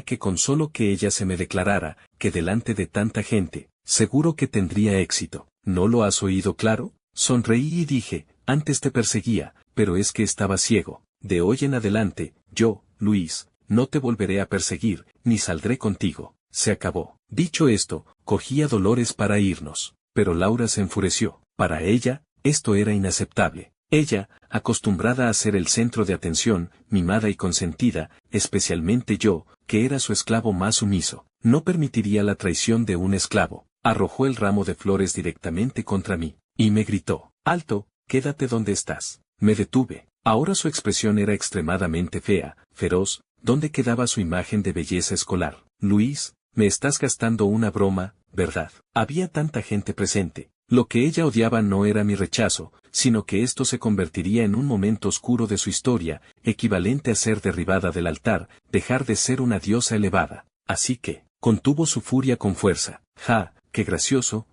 que con solo que ella se me declarara, que delante de tanta gente, seguro que tendría éxito. ¿No lo has oído claro? Sonreí y dije, antes te perseguía, pero es que estaba ciego. De hoy en adelante, yo, Luis, no te volveré a perseguir, ni saldré contigo. Se acabó. Dicho esto, cogí a Dolores para irnos, pero Laura se enfureció. Para ella, esto era inaceptable. Ella, acostumbrada a ser el centro de atención, mimada y consentida, especialmente yo, que era su esclavo más sumiso, no permitiría la traición de un esclavo. Arrojó el ramo de flores directamente contra mí, y me gritó, «Alto, quédate donde estás». Me detuve. Ahora su expresión era extremadamente fea, feroz. ¿Dónde quedaba su imagen de belleza escolar? Luis, me estás gastando una broma, ¿verdad? Había tanta gente presente. Lo que ella odiaba no era mi rechazo, sino que esto se convertiría en un momento oscuro de su historia, equivalente a ser derribada del altar, dejar de ser una diosa elevada. Así que, contuvo su furia con fuerza. «Ja, qué gracioso,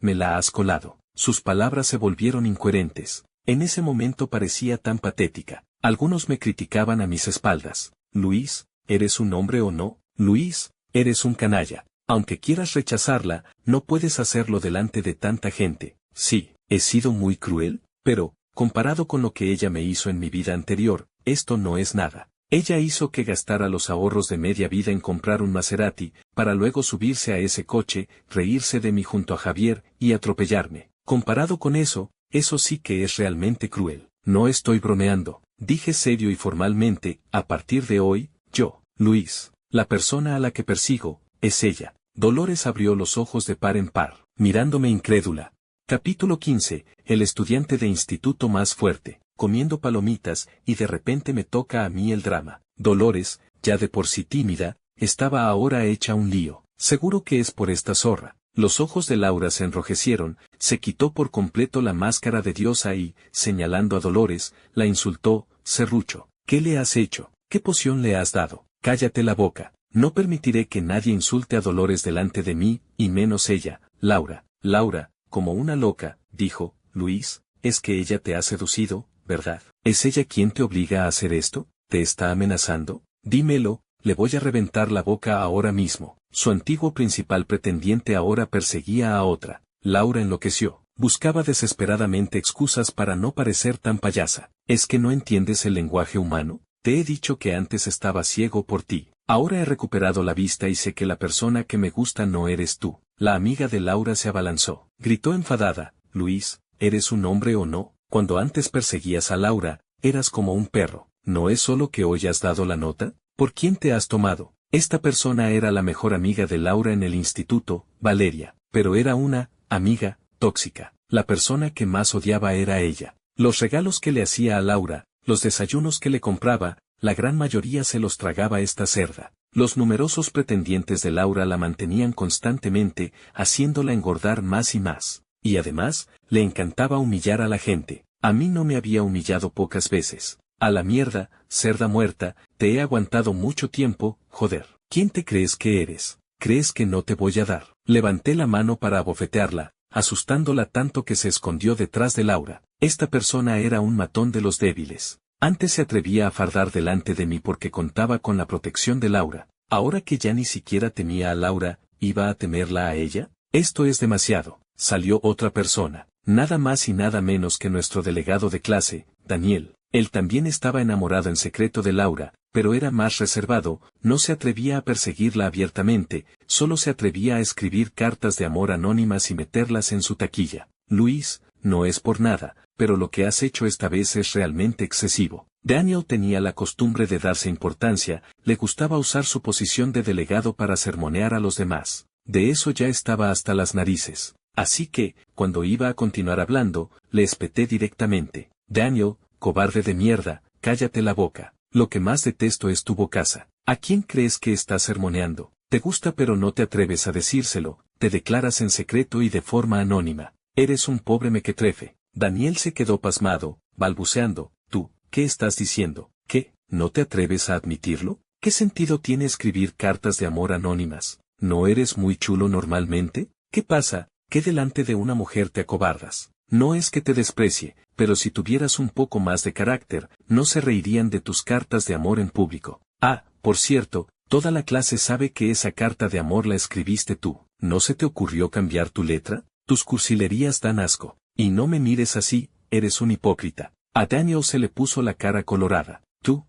me la has colado». Sus palabras se volvieron incoherentes. En ese momento parecía tan patética. Algunos me criticaban a mis espaldas. «Luis, ¿eres un hombre o no? Luis, eres un canalla». Aunque quieras rechazarla, no puedes hacerlo delante de tanta gente. Sí, he sido muy cruel, pero, comparado con lo que ella me hizo en mi vida anterior, esto no es nada. Ella hizo que gastara los ahorros de media vida en comprar un Maserati, para luego subirse a ese coche, reírse de mí junto a Javier, y atropellarme. Comparado con eso sí que es realmente cruel. No estoy bromeando, dije serio y formalmente, a partir de hoy, yo, Luis, la persona a la que persigo, es ella. Dolores abrió los ojos de par en par, mirándome incrédula. Capítulo 15, el estudiante de instituto más fuerte, comiendo palomitas, y de repente me toca a mí el drama. Dolores, ya de por sí tímida, estaba ahora hecha un lío. Seguro que es por esta zorra. Los ojos de Laura se enrojecieron, se quitó por completo la máscara de diosa y, señalando a Dolores, la insultó: serrucho, ¿qué le has hecho? ¿Qué poción le has dado? Cállate la boca. No permitiré que nadie insulte a Dolores delante de mí, y menos ella. Laura, como una loca, dijo, Luis, es que ella te ha seducido, ¿verdad? ¿Es ella quien te obliga a hacer esto? ¿Te está amenazando? Dímelo, le voy a reventar la boca ahora mismo. Su antiguo principal pretendiente ahora perseguía a otra. Laura enloqueció. Buscaba desesperadamente excusas para no parecer tan payasa. ¿Es que no entiendes el lenguaje humano? Te he dicho que antes estaba ciego por ti. Ahora he recuperado la vista y sé que la persona que me gusta no eres tú. La amiga de Laura se abalanzó. Gritó enfadada, Luis, ¿eres un hombre o no? Cuando antes perseguías a Laura, eras como un perro. ¿No es solo que hoy has dado la nota? ¿Por quién te has tomado? Esta persona era la mejor amiga de Laura en el instituto, Valeria, pero era una amiga tóxica. La persona que más odiaba era ella. Los regalos que le hacía a Laura, los desayunos que le compraba, la gran mayoría se los tragaba esta cerda. Los numerosos pretendientes de Laura la mantenían constantemente, haciéndola engordar más y más. Y además, le encantaba humillar a la gente. A mí no me había humillado pocas veces. A la mierda, cerda muerta, te he aguantado mucho tiempo, joder. ¿Quién te crees que eres? ¿Crees que no te voy a dar? Levanté la mano para abofetearla, asustándola tanto que se escondió detrás de Laura. Esta persona era un matón de los débiles. Antes se atrevía a fardar delante de mí porque contaba con la protección de Laura. Ahora que ya ni siquiera temía a Laura, ¿iba a temerla a ella? Esto es demasiado. Salió otra persona, nada más y nada menos que nuestro delegado de clase, Daniel. Él también estaba enamorado en secreto de Laura, pero era más reservado, no se atrevía a perseguirla abiertamente, solo se atrevía a escribir cartas de amor anónimas y meterlas en su taquilla. Luis, no es por nada, pero lo que has hecho esta vez es realmente excesivo. Daniel tenía la costumbre de darse importancia, le gustaba usar su posición de delegado para sermonear a los demás. De eso ya estaba hasta las narices. Así que, cuando iba a continuar hablando, le espeté directamente. Daniel, cobarde de mierda, cállate la boca. Lo que más detesto es tu bocaza. ¿A quién crees que estás sermoneando? Te gusta pero no te atreves a decírselo, te declaras en secreto y de forma anónima. Eres un pobre mequetrefe. Daniel se quedó pasmado, balbuceando. ¿Tú, qué estás diciendo? ¿Qué, no te atreves a admitirlo? ¿Qué sentido tiene escribir cartas de amor anónimas? ¿No eres muy chulo normalmente? ¿Qué pasa, que delante de una mujer te acobardas? No es que te desprecie, pero si tuvieras un poco más de carácter, no se reirían de tus cartas de amor en público. Ah, por cierto, toda la clase sabe que esa carta de amor la escribiste tú. ¿No se te ocurrió cambiar tu letra? Tus cursilerías dan asco. Y no me mires así, eres un hipócrita. A Daniel se le puso la cara colorada. Tú,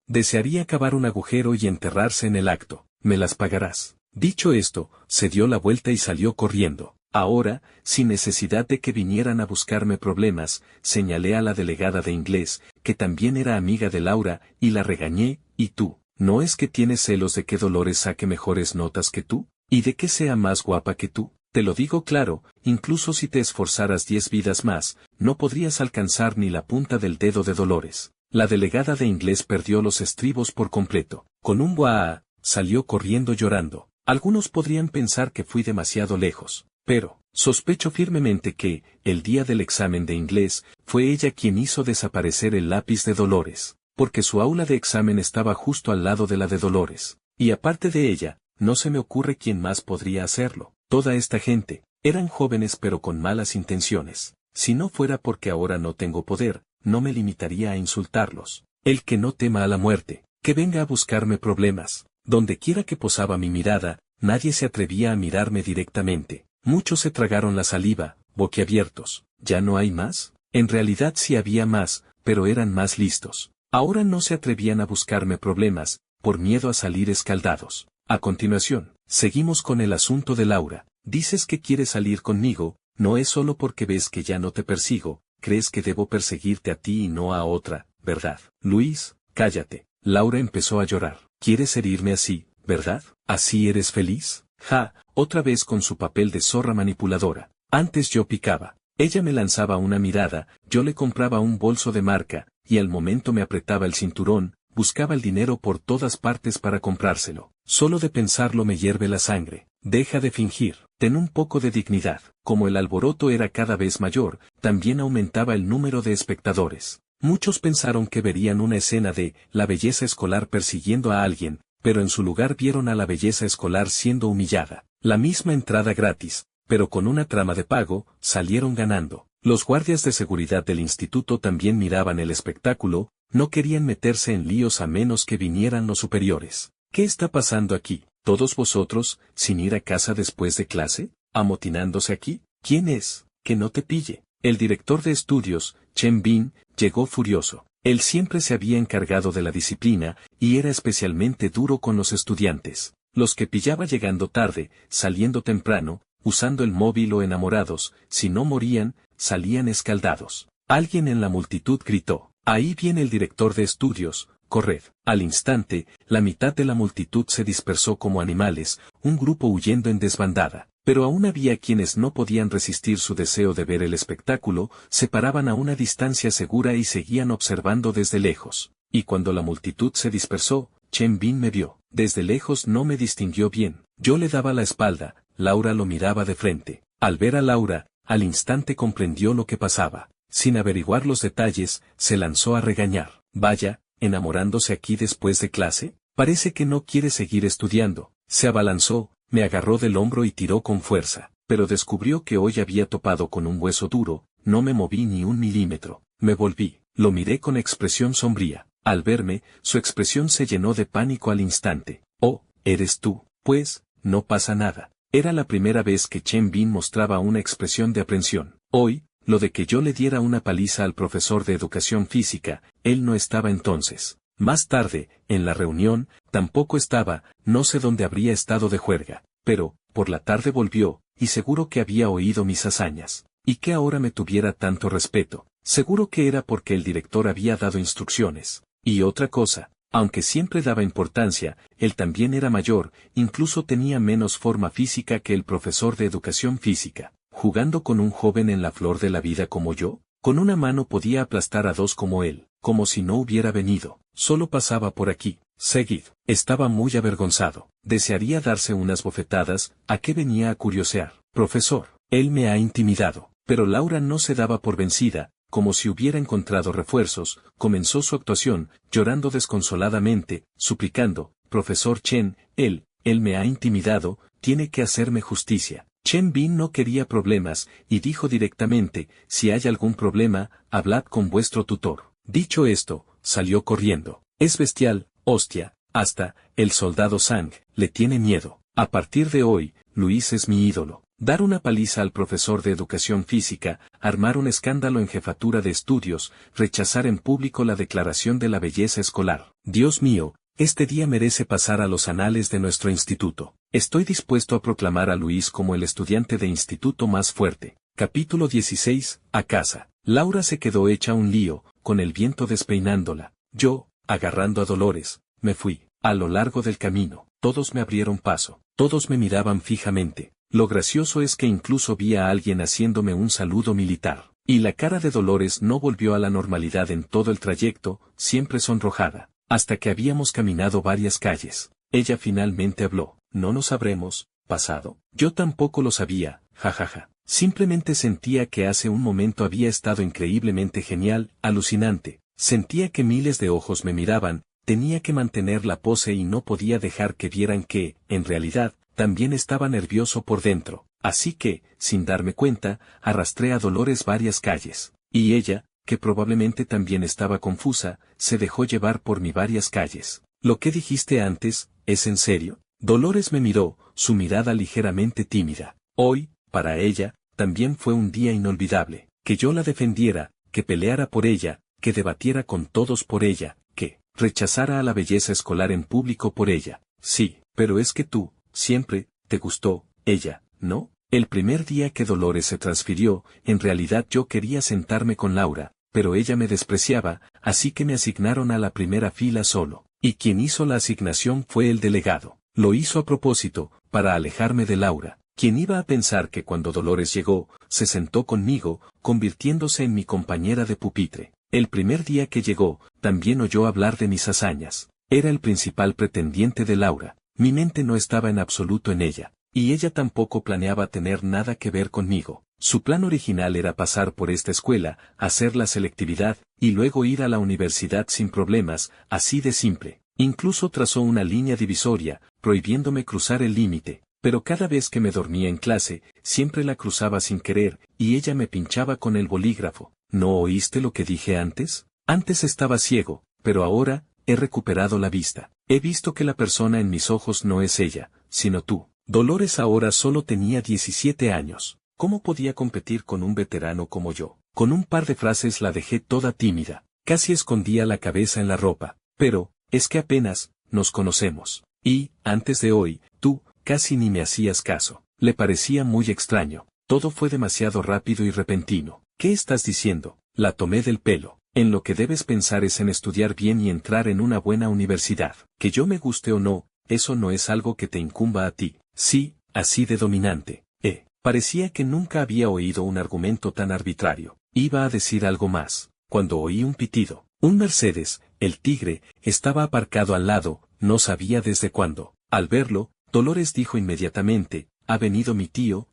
desearía cavar un agujero y enterrarse en el acto. Me las pagarás. Dicho esto, se dio la vuelta y salió corriendo. Ahora, sin necesidad de que vinieran a buscarme problemas, señalé a la delegada de inglés, que también era amiga de Laura, y la regañé. ¿Y tú? ¿No es que tienes celos de que Dolores saque mejores notas que tú? ¿Y de que sea más guapa que tú? Te lo digo claro, incluso si te esforzaras 10 vidas más, no podrías alcanzar ni la punta del dedo de Dolores. La delegada de inglés perdió los estribos por completo. Con un buaa, salió corriendo llorando. Algunos podrían pensar que fui demasiado lejos, pero, sospecho firmemente que, el día del examen de inglés, fue ella quien hizo desaparecer el lápiz de Dolores, porque su aula de examen estaba justo al lado de la de Dolores. Y aparte de ella, no se me ocurre quién más podría hacerlo. Toda esta gente, eran jóvenes pero con malas intenciones. Si no fuera porque ahora no tengo poder, no me limitaría a insultarlos. El que no tema a la muerte, que venga a buscarme problemas. Donde quiera que posaba mi mirada, nadie se atrevía a mirarme directamente. Muchos se tragaron la saliva, boquiabiertos. ¿Ya no hay más? En realidad sí había más, pero eran más listos. Ahora no se atrevían a buscarme problemas, por miedo a salir escaldados. A continuación, seguimos con el asunto de Laura. Dices que quieres salir conmigo, no es solo porque ves que ya no te persigo, crees que debo perseguirte a ti y no a otra, ¿verdad? Luis, cállate. Laura empezó a llorar. ¿Quieres herirme así, verdad? ¿Así eres feliz? Ja, otra vez con su papel de zorra manipuladora. Antes yo picaba. Ella me lanzaba una mirada, yo le compraba un bolso de marca, y al momento me apretaba el cinturón, buscaba el dinero por todas partes para comprárselo. Solo de pensarlo me hierve la sangre. Deja de fingir, ten un poco de dignidad. Como el alboroto era cada vez mayor, también aumentaba el número de espectadores. Muchos pensaron que verían una escena de la belleza escolar persiguiendo a alguien, pero en su lugar vieron a la belleza escolar siendo humillada. La misma entrada gratis, pero con una trama de pago, salieron ganando. Los guardias de seguridad del instituto también miraban el espectáculo, no querían meterse en líos a menos que vinieran los superiores. ¿Qué está pasando aquí? ¿Todos vosotros, sin ir a casa después de clase? ¿Amotinándose aquí? ¿Quién es? Que no te pille. El director de estudios, Chen Bin, llegó furioso. Él siempre se había encargado de la disciplina, y era especialmente duro con los estudiantes. Los que pillaba llegando tarde, saliendo temprano, usando el móvil o enamorados, si no morían, salían escaldados. Alguien en la multitud gritó: «Ahí viene el director de estudios, corred». Al instante, la mitad de la multitud se dispersó como animales, un grupo huyendo en desbandada. Pero aún había quienes no podían resistir su deseo de ver el espectáculo, se paraban a una distancia segura y seguían observando desde lejos. Y cuando la multitud se dispersó, Chen Bin me vio. Desde lejos no me distinguió bien. Yo le daba la espalda, Laura lo miraba de frente. Al ver a Laura, al instante comprendió lo que pasaba. Sin averiguar los detalles, se lanzó a regañar. Vaya, ¿enamorándose aquí después de clase? Parece que no quiere seguir estudiando. Se abalanzó, me agarró del hombro y tiró con fuerza, pero descubrió que hoy había topado con un hueso duro, no me moví ni un milímetro. Me volví, lo miré con expresión sombría. Al verme, su expresión se llenó de pánico al instante. «Oh, ¿eres tú? Pues, no pasa nada». Era la primera vez que Chen Bin mostraba una expresión de aprensión. Hoy, lo de que yo le diera una paliza al profesor de educación física, él no estaba entonces. Más tarde, en la reunión, tampoco estaba, no sé dónde habría estado de juerga, pero, por la tarde volvió, y seguro que había oído mis hazañas. Y que ahora me tuviera tanto respeto, seguro que era porque el director había dado instrucciones. Y otra cosa, aunque siempre daba importancia, él también era mayor, incluso tenía menos forma física que el profesor de educación física. Jugando con un joven en la flor de la vida como yo, con una mano podía aplastar a dos como él, como si no hubiera venido, solo pasaba por aquí. Seguid. Estaba muy avergonzado. Desearía darse unas bofetadas. ¿A qué venía a curiosear? Profesor, él me ha intimidado. Pero Laura no se daba por vencida, como si hubiera encontrado refuerzos, comenzó su actuación, llorando desconsoladamente, suplicando: «Profesor Chen, él me ha intimidado, tiene que hacerme justicia». Chen Bin no quería problemas, y dijo directamente: «Si hay algún problema, hablad con vuestro tutor». Dicho esto, salió corriendo. Es bestial, hostia, hasta el soldado Zhang le tiene miedo. A partir de hoy, Luis es mi ídolo. Dar una paliza al profesor de educación física, armar un escándalo en jefatura de estudios, rechazar en público la declaración de la belleza escolar. Dios mío, este día merece pasar a los anales de nuestro instituto. Estoy dispuesto a proclamar a Luis como el estudiante de instituto más fuerte. Capítulo 16, a casa. Laura se quedó hecha un lío, con el viento despeinándola. Yo, agarrando a Dolores, me fui. A lo largo del camino, todos me abrieron paso, todos me miraban fijamente. Lo gracioso es que incluso vi a alguien haciéndome un saludo militar. Y la cara de Dolores no volvió a la normalidad en todo el trayecto, siempre sonrojada, hasta que habíamos caminado varias calles. Ella finalmente habló. ¿No nos habremos pasado? Yo tampoco lo sabía, jajaja. Simplemente sentía que hace un momento había estado increíblemente genial, alucinante. Sentía que miles de ojos me miraban, tenía que mantener la pose y no podía dejar que vieran que, en realidad, también estaba nervioso por dentro. Así que, sin darme cuenta, arrastré a Dolores varias calles. Y ella, que probablemente también estaba confusa, se dejó llevar por mí varias calles. «¿Lo que dijiste antes, es en serio?». Dolores me miró, su mirada ligeramente tímida. Hoy, para ella, también fue un día inolvidable. Que yo la defendiera, que peleara por ella, que debatiera con todos por ella, que rechazara a la belleza escolar en público por ella. Sí, pero es que tú, siempre, te gustó, ella, ¿no? El primer día que Dolores se transfirió, en realidad yo quería sentarme con Laura, pero ella me despreciaba, así que me asignaron a la primera fila solo. Y quien hizo la asignación fue el delegado. Lo hizo a propósito, para alejarme de Laura. ¿Quién iba a pensar que cuando Dolores llegó, se sentó conmigo, convirtiéndose en mi compañera de pupitre? El primer día que llegó, también oyó hablar de mis hazañas. Era el principal pretendiente de Laura. Mi mente no estaba en absoluto en ella, y ella tampoco planeaba tener nada que ver conmigo. Su plan original era pasar por esta escuela, hacer la selectividad, y luego ir a la universidad sin problemas, así de simple. Incluso trazó una línea divisoria, prohibiéndome cruzar el límite. Pero cada vez que me dormía en clase, siempre la cruzaba sin querer, y ella me pinchaba con el bolígrafo. ¿No oíste lo que dije antes? Antes estaba ciego, pero ahora, he recuperado la vista. He visto que la persona en mis ojos no es ella, sino tú. Dolores ahora solo tenía 17 años. ¿Cómo podía competir con un veterano como yo? Con un par de frases la dejé toda tímida. Casi escondía la cabeza en la ropa. Pero, es que apenas, nos conocemos. Y, antes de hoy, tú, casi ni me hacías caso. Le parecía muy extraño. Todo fue demasiado rápido y repentino. ¿Qué estás diciendo? La tomé del pelo. En lo que debes pensar es en estudiar bien y entrar en una buena universidad. Que yo me guste o no, eso no es algo que te incumba a ti. Sí, así de dominante. Parecía que nunca había oído un argumento tan arbitrario. Iba a decir algo más, cuando oí un pitido. Un Mercedes, el Tigre, estaba aparcado al lado, no sabía desde cuándo. Al verlo, Dolores dijo inmediatamente, ha venido mi tío,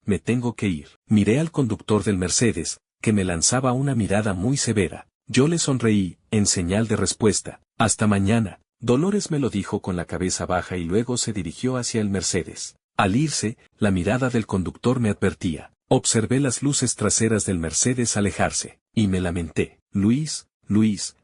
me tengo que ir. Miré al conductor del Mercedes, que me lanzaba una mirada muy severa. Yo le sonreí, en señal de respuesta. Hasta mañana. Dolores me lo dijo con la cabeza baja y luego se dirigió hacia el Mercedes. Al irse, la mirada del conductor me advertía. Observé las luces traseras del Mercedes alejarse, y me lamenté. Luis,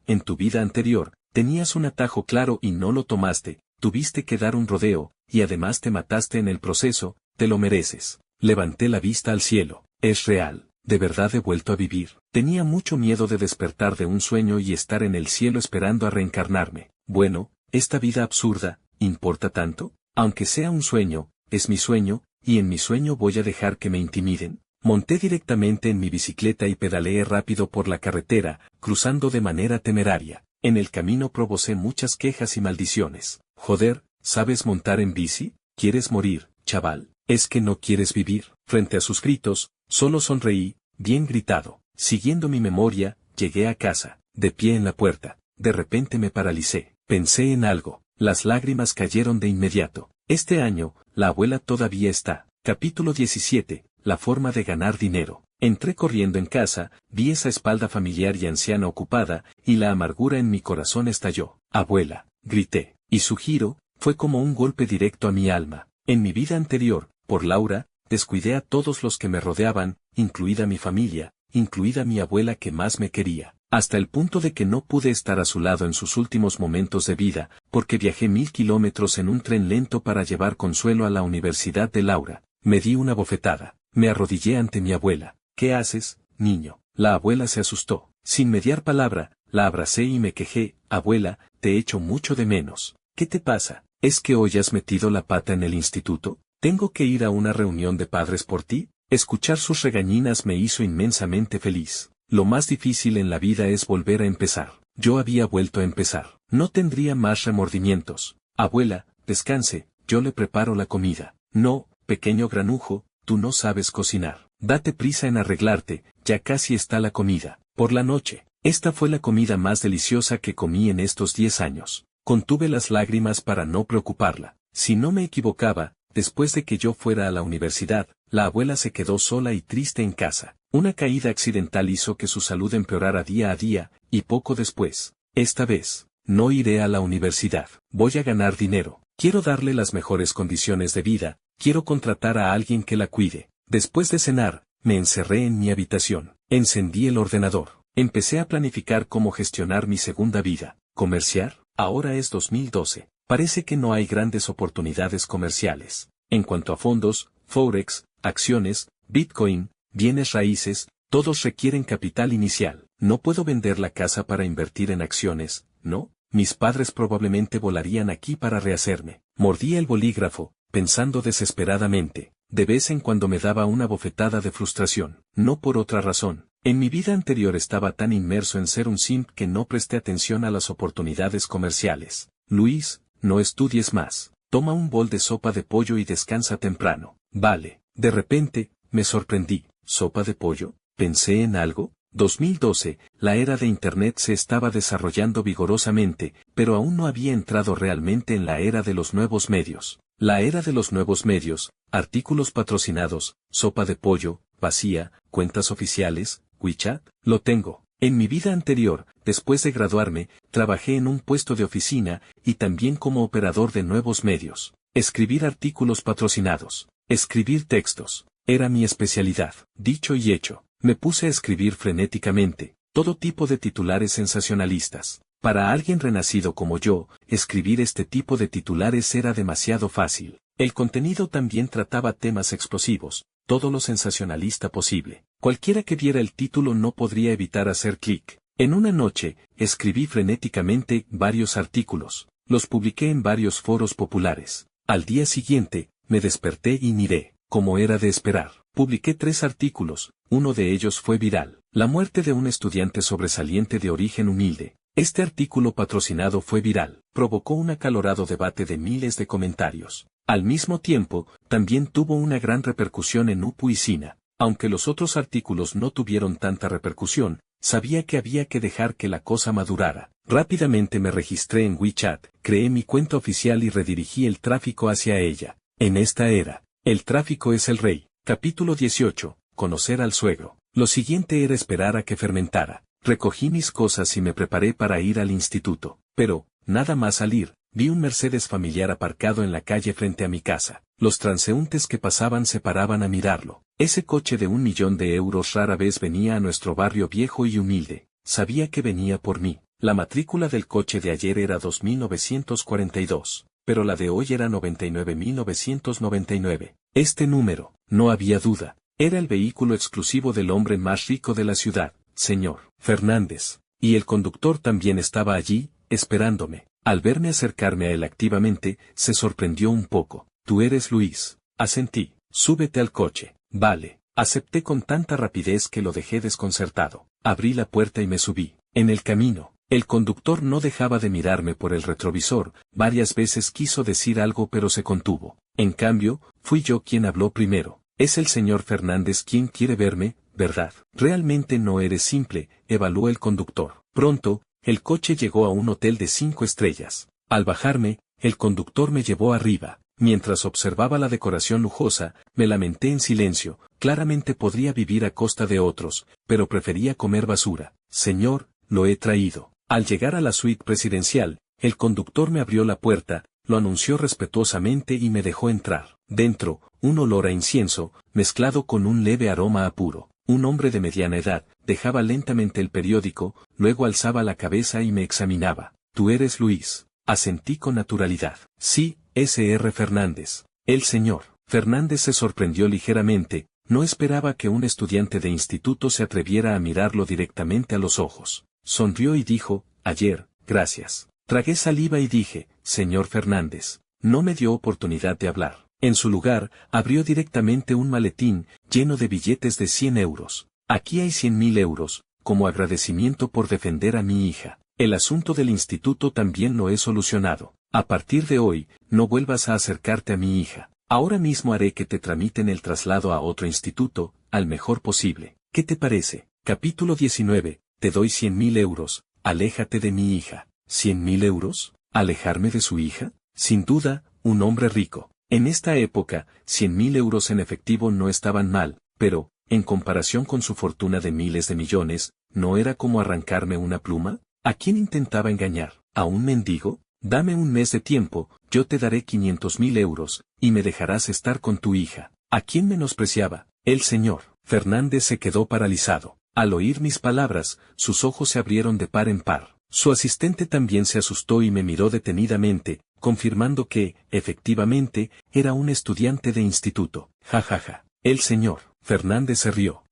en tu vida anterior, tenías un atajo claro y no lo tomaste, tuviste que dar un rodeo, y además te mataste en el proceso, te lo mereces. Levanté la vista al cielo. Es real, de verdad he vuelto a vivir. Tenía mucho miedo de despertar de un sueño y estar en el cielo esperando a reencarnarme. Bueno, esta vida absurda, ¿importa tanto? Aunque sea un sueño, es mi sueño, y en mi sueño voy a dejar que me intimiden. Monté directamente en mi bicicleta y pedaleé rápido por la carretera, cruzando de manera temeraria. En el camino provocé muchas quejas y maldiciones. Joder, ¿sabes montar en bici? ¿Quieres morir, chaval? ¿Es que no quieres vivir? Frente a sus gritos, solo sonreí, bien gritado. Siguiendo mi memoria, llegué a casa, de pie en la puerta. De repente me paralicé. Pensé en algo. Las lágrimas cayeron de inmediato. Este año, la abuela todavía está. Capítulo 17. La forma de ganar dinero. Entré corriendo en casa, vi esa espalda familiar y anciana ocupada, y la amargura en mi corazón estalló. Abuela, grité. Y su giro, fue como un golpe directo a mi alma. En mi vida anterior, por Laura, descuidé a todos los que me rodeaban, incluida mi familia, incluida mi abuela que más me quería. Hasta el punto de que no pude estar a su lado en sus últimos momentos de vida, porque viajé 1000 kilómetros en un tren lento para llevar consuelo a la universidad de Laura. Me di una bofetada. Me arrodillé ante mi abuela. ¿Qué haces, niño? La abuela se asustó. Sin mediar palabra, la abracé y me quejé. Abuela, te echo mucho de menos. ¿Qué te pasa? ¿Es que hoy has metido la pata en el instituto? ¿Tengo que ir a una reunión de padres por ti? Escuchar sus regañinas me hizo inmensamente feliz. Lo más difícil en la vida es volver a empezar. Yo había vuelto a empezar. No tendría más remordimientos. Abuela, descanse, yo le preparo la comida. No, pequeño granujo, tú no sabes cocinar. Date prisa en arreglarte, ya casi está la comida. Por la noche, esta fue la comida más deliciosa que comí en estos 10 años. Contuve las lágrimas para no preocuparla. Si no me equivocaba, después de que yo fuera a la universidad, la abuela se quedó sola y triste en casa. Una caída accidental hizo que su salud empeorara día a día, y poco después, esta vez, no iré a la universidad. Voy a ganar dinero. Quiero darle las mejores condiciones de vida, quiero contratar a alguien que la cuide. Después de cenar, me encerré en mi habitación. Encendí el ordenador. Empecé a planificar cómo gestionar mi segunda vida. ¿Comerciar? Ahora es 2012. Parece que no hay grandes oportunidades comerciales. En cuanto a fondos, Forex, acciones, Bitcoin, bienes raíces, todos requieren capital inicial. No puedo vender la casa para invertir en acciones, ¿no? Mis padres probablemente volarían aquí para rehacerme. Mordí el bolígrafo, pensando desesperadamente. De vez en cuando me daba una bofetada de frustración, no por otra razón. En mi vida anterior estaba tan inmerso en ser un simp que no presté atención a las oportunidades comerciales. Luis, no estudies más. Toma un bol de sopa de pollo y descansa temprano. Vale. De repente, me sorprendí. ¿Sopa de pollo? Pensé en algo. 2012, la era de Internet se estaba desarrollando vigorosamente, pero aún no había entrado realmente en la era de los nuevos medios. La era de los nuevos medios, artículos patrocinados, sopa de pollo, vacía, cuentas oficiales, WeChat, lo tengo. En mi vida anterior, después de graduarme, trabajé en un puesto de oficina y también como operador de nuevos medios. Escribir artículos patrocinados, escribir textos, era mi especialidad. Dicho y hecho. Me puse a escribir frenéticamente, todo tipo de titulares sensacionalistas. Para alguien renacido como yo, escribir este tipo de titulares era demasiado fácil. El contenido también trataba temas explosivos, todo lo sensacionalista posible. Cualquiera que viera el título no podría evitar hacer clic. En una noche, escribí frenéticamente varios artículos. Los publiqué en varios foros populares. Al día siguiente, me desperté y miré, como era de esperar. Publiqué 3 artículos, uno de ellos fue viral. La muerte de un estudiante sobresaliente de origen humilde. Este artículo patrocinado fue viral, provocó un acalorado debate de miles de comentarios. Al mismo tiempo, también tuvo una gran repercusión en Upu y Sina. Aunque los otros artículos no tuvieron tanta repercusión, sabía que había que dejar que la cosa madurara. Rápidamente me registré en WeChat, creé mi cuenta oficial y redirigí el tráfico hacia ella. En esta era, el tráfico es el rey. Capítulo 18. Conocer al suegro. Lo siguiente era esperar a que fermentara. Recogí mis cosas y me preparé para ir al instituto. Pero, nada más salir, vi un Mercedes familiar aparcado en la calle frente a mi casa. Los transeúntes que pasaban se paraban a mirarlo. Ese coche de 1.000.000 de euros rara vez venía a nuestro barrio viejo y humilde. Sabía que venía por mí. La matrícula del coche de ayer era 2942. Pero la de hoy era 99.999. Este número, no había duda, era el vehículo exclusivo del hombre más rico de la ciudad, señor Fernández. Y el conductor también estaba allí, esperándome. Al verme acercarme a él activamente, se sorprendió un poco. Tú eres Luis. Asentí. Súbete al coche. Vale. Acepté con tanta rapidez que lo dejé desconcertado. Abrí la puerta y me subí. En el camino, el conductor no dejaba de mirarme por el retrovisor, varias veces quiso decir algo pero se contuvo. En cambio, fui yo quien habló primero. Es el señor Fernández quien quiere verme, ¿verdad? Realmente no eres simple, evaluó el conductor. Pronto, el coche llegó a un hotel de 5 estrellas. Al bajarme, el conductor me llevó arriba. Mientras observaba la decoración lujosa, me lamenté en silencio. Claramente podría vivir a costa de otros, pero prefería comer basura. Señor, lo he traído. Al llegar a la suite presidencial, el conductor me abrió la puerta, lo anunció respetuosamente y me dejó entrar. Dentro, un olor a incienso, mezclado con un leve aroma a puro. Un hombre de mediana edad, dejaba lentamente el periódico, luego alzaba la cabeza y me examinaba. Tú eres Luis. Asentí con naturalidad. Sí, S.R. Fernández. El señor Fernández se sorprendió ligeramente, no esperaba que un estudiante de instituto se atreviera a mirarlo directamente a los ojos. Sonrió y dijo, ayer, gracias. Tragué saliva y dije, señor Fernández. No me dio oportunidad de hablar. En su lugar, abrió directamente un maletín, lleno de billetes de 100 euros. Aquí hay 100.000 euros, como agradecimiento por defender a mi hija. El asunto del instituto también lo he solucionado. A partir de hoy, no vuelvas a acercarte a mi hija. Ahora mismo haré que te tramiten el traslado a otro instituto, al mejor posible. ¿Qué te parece? Capítulo 19. Te doy 100.000 euros, aléjate de mi hija. ¿100.000 euros? ¿Alejarme de su hija? Sin duda, un hombre rico. En esta época, 100.000 euros en efectivo no estaban mal, pero, en comparación con su fortuna de miles de millones, ¿no era como arrancarme una pluma? ¿A quién intentaba engañar? ¿A un mendigo? Dame un mes de tiempo, yo te daré 500.000 euros, y me dejarás estar con tu hija. ¿A quién menospreciaba? El señor Fernández se quedó paralizado. Al oír mis palabras, sus ojos se abrieron de par en par. Su asistente también se asustó y me miró detenidamente, confirmando que, efectivamente, era un estudiante de instituto. Ja. El señor Fernández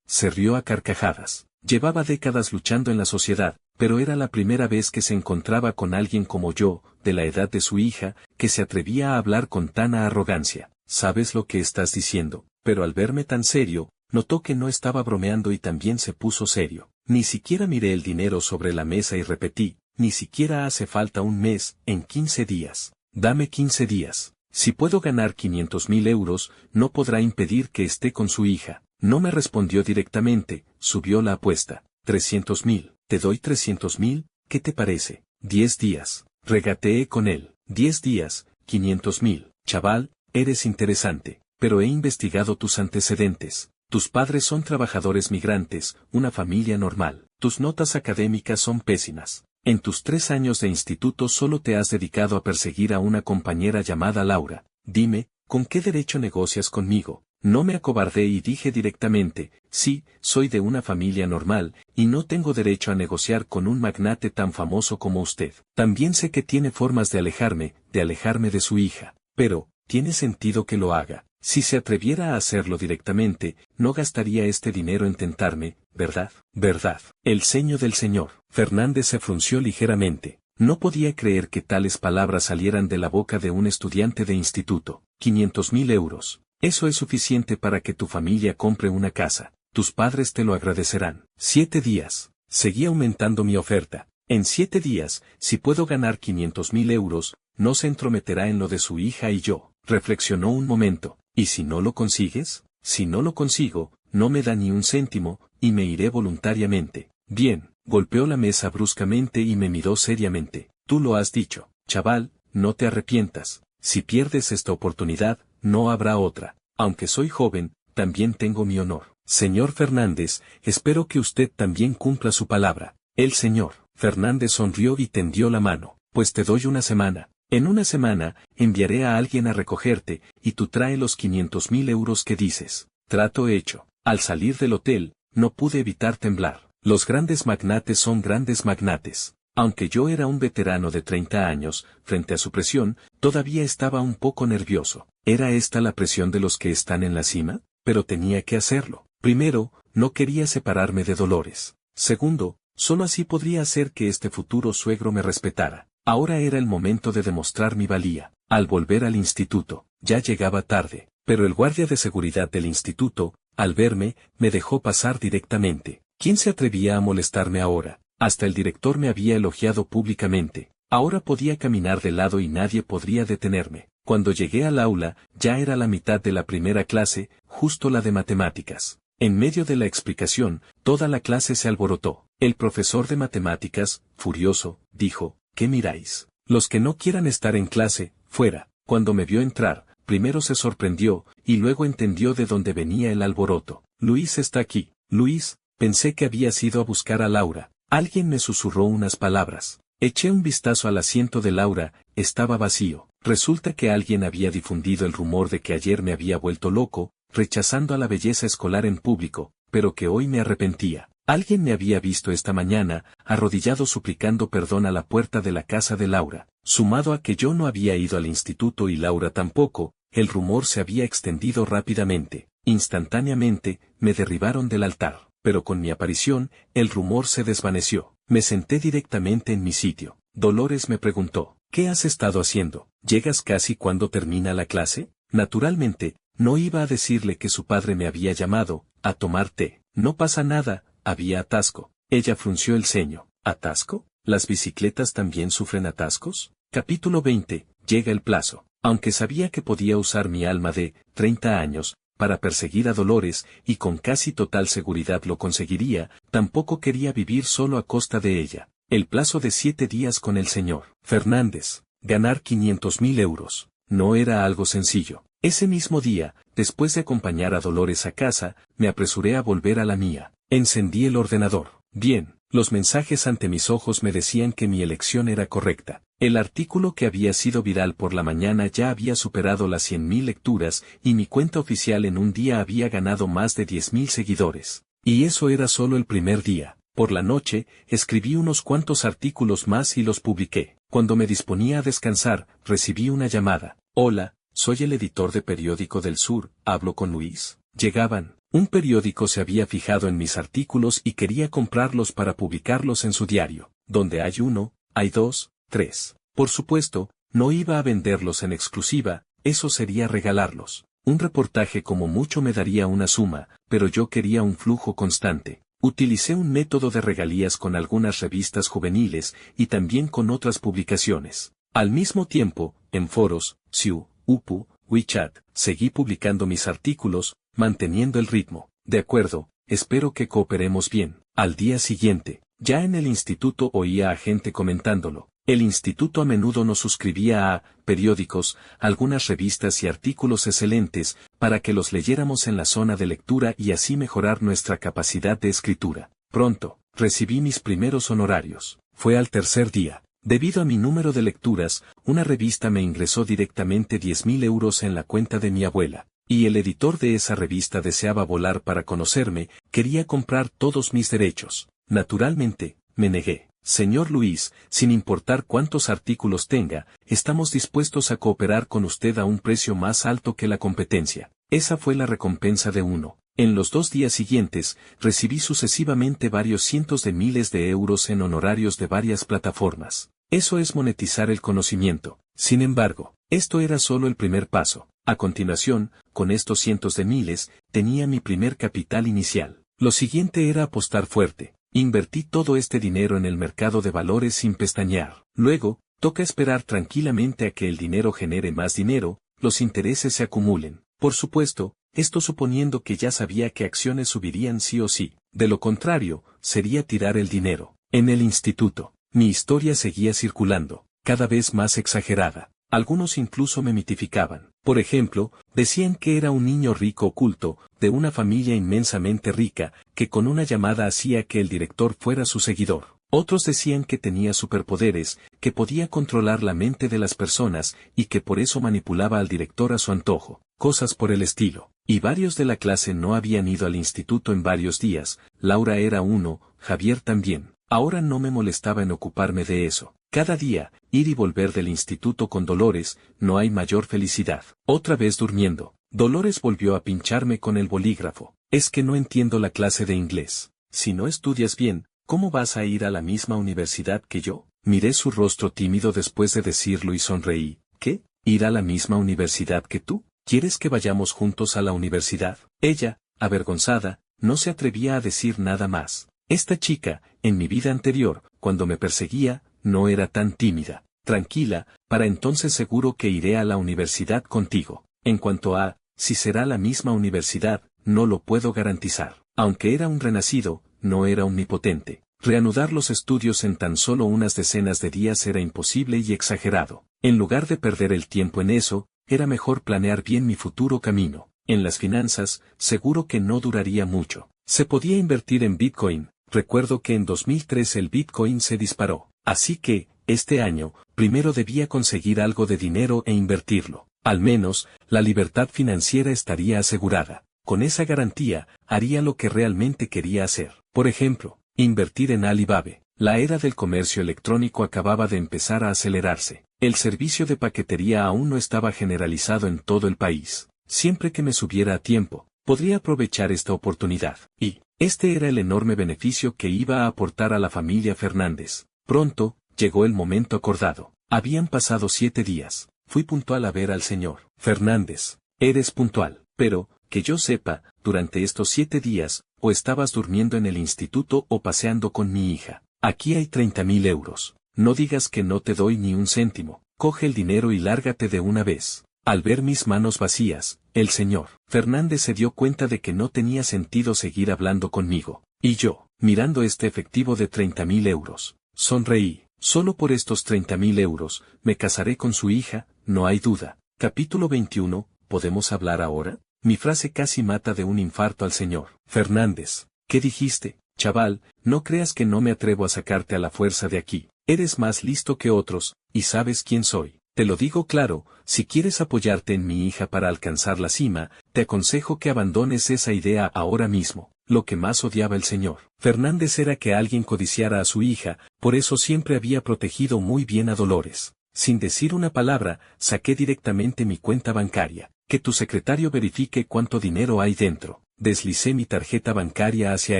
se rió a carcajadas. Llevaba décadas luchando en la sociedad, pero era la primera vez que se encontraba con alguien como yo, de la edad de su hija, que se atrevía a hablar con tanta arrogancia. Sabes lo que estás diciendo, pero al verme tan serio, notó que no estaba bromeando y también se puso serio. Ni siquiera miré el dinero sobre la mesa y repetí, ni siquiera hace falta un mes, en 15 días. Dame 15 días. Si puedo ganar 500.000 euros, no podrá impedir que esté con su hija. No me respondió directamente, subió la apuesta. 300.000, te doy 300.000, ¿qué te parece? 10 días. Regateé con él. 10 días, 500.000. Chaval, eres interesante, pero he investigado tus antecedentes. Tus padres son trabajadores migrantes, una familia normal. Tus notas académicas son pésimas. En tus 3 años de instituto solo te has dedicado a perseguir a una compañera llamada Laura. Dime, ¿con qué derecho negocias conmigo? No me acobardé y dije directamente, sí, soy de una familia normal, y no tengo derecho a negociar con un magnate tan famoso como usted. También sé que tiene formas de alejarme de su hija. Pero, tiene sentido que lo haga. Si se atreviera a hacerlo directamente, no gastaría este dinero en tentarme, ¿verdad? ¿Verdad? El ceño del señor Fernández se frunció ligeramente. No podía creer que tales palabras salieran de la boca de un estudiante de instituto. 500.000 euros. Eso es suficiente para que tu familia compre una casa. Tus padres te lo agradecerán. 7 días. Seguí aumentando mi oferta. En 7 días, si puedo ganar 500.000 euros, no se entrometerá en lo de su hija y yo. Reflexionó un momento. ¿Y si no lo consigues? Si no lo consigo, no me da ni un céntimo, y me iré voluntariamente. Bien, golpeó la mesa bruscamente y me miró seriamente. Tú lo has dicho, chaval, no te arrepientas. Si pierdes esta oportunidad, no habrá otra. Aunque soy joven, también tengo mi honor. Señor Fernández, espero que usted también cumpla su palabra. El señor Fernández sonrió y tendió la mano. Pues te doy una semana. En una semana, enviaré a alguien a recogerte, y tú trae los 500.000 euros que dices. Trato hecho. Al salir del hotel, no pude evitar temblar. Los grandes magnates son grandes magnates. Aunque yo era un veterano de 30 años, frente a su presión, todavía estaba un poco nervioso. ¿Era esta la presión de los que están en la cima? Pero tenía que hacerlo. Primero, no quería separarme de Dolores. Segundo, solo así podría hacer que este futuro suegro me respetara. Ahora era el momento de demostrar mi valía. Al volver al instituto, ya llegaba tarde, pero el guardia de seguridad del instituto, al verme, me dejó pasar directamente. ¿Quién se atrevía a molestarme ahora? Hasta el director me había elogiado públicamente. Ahora podía caminar de lado y nadie podría detenerme. Cuando llegué al aula, ya era la mitad de la primera clase, justo la de matemáticas. En medio de la explicación, toda la clase se alborotó. El profesor de matemáticas, furioso, dijo, ¿qué miráis? Los que no quieran estar en clase, fuera. Cuando me vio entrar, primero se sorprendió, y luego entendió de dónde venía el alboroto. Luis está aquí. Luis, pensé que habías ido a buscar a Laura. Alguien me susurró unas palabras. Eché un vistazo al asiento de Laura, estaba vacío. Resulta que alguien había difundido el rumor de que ayer me había vuelto loco, rechazando a la belleza escolar en público, pero que hoy me arrepentía. Alguien me había visto esta mañana, arrodillado suplicando perdón a la puerta de la casa de Laura. Sumado a que yo no había ido al instituto y Laura tampoco, el rumor se había extendido rápidamente. Instantáneamente, me derribaron del altar, pero con mi aparición, el rumor se desvaneció. Me senté directamente en mi sitio. Dolores me preguntó, ¿qué has estado haciendo? ¿Llegas casi cuando termina la clase? Naturalmente, no iba a decirle que su padre me había llamado, a tomar té. No pasa nada, había atasco. Ella frunció el ceño. ¿Atasco? ¿Las bicicletas también sufren atascos? Capítulo 20. Llega el plazo. Aunque sabía que podía usar mi alma de 30 años, para perseguir a Dolores, y con casi total seguridad lo conseguiría, tampoco quería vivir solo a costa de ella. El plazo de 7 días con el señor Fernández. Ganar 500.000 euros. No era algo sencillo. Ese mismo día, después de acompañar a Dolores a casa, me apresuré a volver a la mía. Encendí el ordenador. Bien, los mensajes ante mis ojos me decían que mi elección era correcta. El artículo que había sido viral por la mañana ya había superado las 100.000 lecturas y mi cuenta oficial en un día había ganado más de 10.000 seguidores. Y eso era solo el primer día. Por la noche, escribí unos cuantos artículos más y los publiqué. Cuando me disponía a descansar, recibí una llamada. Hola, soy el editor de Periódico del Sur, hablo con Luis. Llegaban. Un periódico se había fijado en mis artículos y quería comprarlos para publicarlos en su diario. Donde hay uno, hay dos, tres. Por supuesto, no iba a venderlos en exclusiva, eso sería regalarlos. Un reportaje como mucho me daría una suma, pero yo quería un flujo constante. Utilicé un método de regalías con algunas revistas juveniles y también con otras publicaciones. Al mismo tiempo, en foros, Xiu, Upu, WeChat, seguí publicando mis artículos, manteniendo el ritmo. De acuerdo, espero que cooperemos bien. Al día siguiente, ya en el instituto oía a gente comentándolo. El instituto a menudo nos suscribía a periódicos, algunas revistas y artículos excelentes, para que los leyéramos en la zona de lectura y así mejorar nuestra capacidad de escritura. Pronto, recibí mis primeros honorarios. Fue al tercer día. Debido a mi número de lecturas, una revista me ingresó directamente 10.000 euros en la cuenta de mi abuela. Y el editor de esa revista deseaba volar para conocerme, quería comprar todos mis derechos. Naturalmente, me negué. Señor Luis, sin importar cuántos artículos tenga, estamos dispuestos a cooperar con usted a un precio más alto que la competencia. Esa fue la recompensa de uno. En los 2 días siguientes, recibí sucesivamente varios cientos de miles de euros en honorarios de varias plataformas. Eso es monetizar el conocimiento. Sin embargo, esto era solo el primer paso. A continuación, con estos cientos de miles, tenía mi primer capital inicial. Lo siguiente era apostar fuerte. Invertí todo este dinero en el mercado de valores sin pestañear. Luego, toca esperar tranquilamente a que el dinero genere más dinero, los intereses se acumulen. Por supuesto, esto suponiendo que ya sabía que acciones subirían sí o sí. De lo contrario, sería tirar el dinero. En el instituto, mi historia seguía circulando, cada vez más exagerada. Algunos incluso me mitificaban. Por ejemplo, decían que era un niño rico oculto, de una familia inmensamente rica, que con una llamada hacía que el director fuera su seguidor. Otros decían que tenía superpoderes, que podía controlar la mente de las personas y que por eso manipulaba al director a su antojo, cosas por el estilo. Y varios de la clase no habían ido al instituto en varios días, Laura era uno, Javier también. Ahora no me molestaba en ocuparme de eso. Cada día, ir y volver del instituto con Dolores, no hay mayor felicidad. Otra vez durmiendo, Dolores volvió a pincharme con el bolígrafo. Es que no entiendo la clase de inglés. Si no estudias bien, ¿cómo vas a ir a la misma universidad que yo? Miré su rostro tímido después de decirlo y sonreí. ¿Qué? ¿Ir a la misma universidad que tú? ¿Quieres que vayamos juntos a la universidad? Ella, avergonzada, no se atrevía a decir nada más. Esta chica, en mi vida anterior, cuando me perseguía, no era tan tímida. Tranquila, para entonces seguro que iré a la universidad contigo. En cuanto a, si será la misma universidad, no lo puedo garantizar. Aunque era un renacido, no era omnipotente. Reanudar los estudios en tan solo unas decenas de días era imposible y exagerado. En lugar de perder el tiempo en eso, era mejor planear bien mi futuro camino. En las finanzas, seguro que no duraría mucho. Se podía invertir en Bitcoin. Recuerdo que en 2003 el Bitcoin se disparó. Así que, este año, primero debía conseguir algo de dinero e invertirlo. Al menos, la libertad financiera estaría asegurada. Con esa garantía, haría lo que realmente quería hacer. Por ejemplo, invertir en Alibaba. La era del comercio electrónico acababa de empezar a acelerarse. El servicio de paquetería aún no estaba generalizado en todo el país. Siempre que me subiera a tiempo, podría aprovechar esta oportunidad. Y, este era el enorme beneficio que iba a aportar a la familia Fernández. Pronto, llegó el momento acordado. Habían pasado 7 días. Fui puntual a ver al señor Fernández. Eres puntual. Pero, que yo sepa, durante estos 7 días, o estabas durmiendo en el instituto o paseando con mi hija. Aquí hay 30.000 euros. No digas que no te doy ni un céntimo. Coge el dinero y lárgate de una vez. Al ver mis manos vacías, el señor Fernández se dio cuenta de que no tenía sentido seguir hablando conmigo. Y yo, mirando este efectivo de 30.000 euros, sonreí. Solo por estos 30.000 euros, me casaré con su hija, no hay duda. Capítulo 21, ¿podemos hablar ahora? Mi frase casi mata de un infarto al señor Fernández. ¿Qué dijiste, chaval? No creas que no me atrevo a sacarte a la fuerza de aquí. Eres más listo que otros, y sabes quién soy. Te lo digo claro, si quieres apoyarte en mi hija para alcanzar la cima, te aconsejo que abandones esa idea ahora mismo. lo que más odiaba el señor Fernández era que alguien codiciara a su hija, por eso siempre había protegido muy bien a Dolores. Sin decir una palabra, saqué directamente mi cuenta bancaria. Que tu secretario verifique cuánto dinero hay dentro. Deslicé mi tarjeta bancaria hacia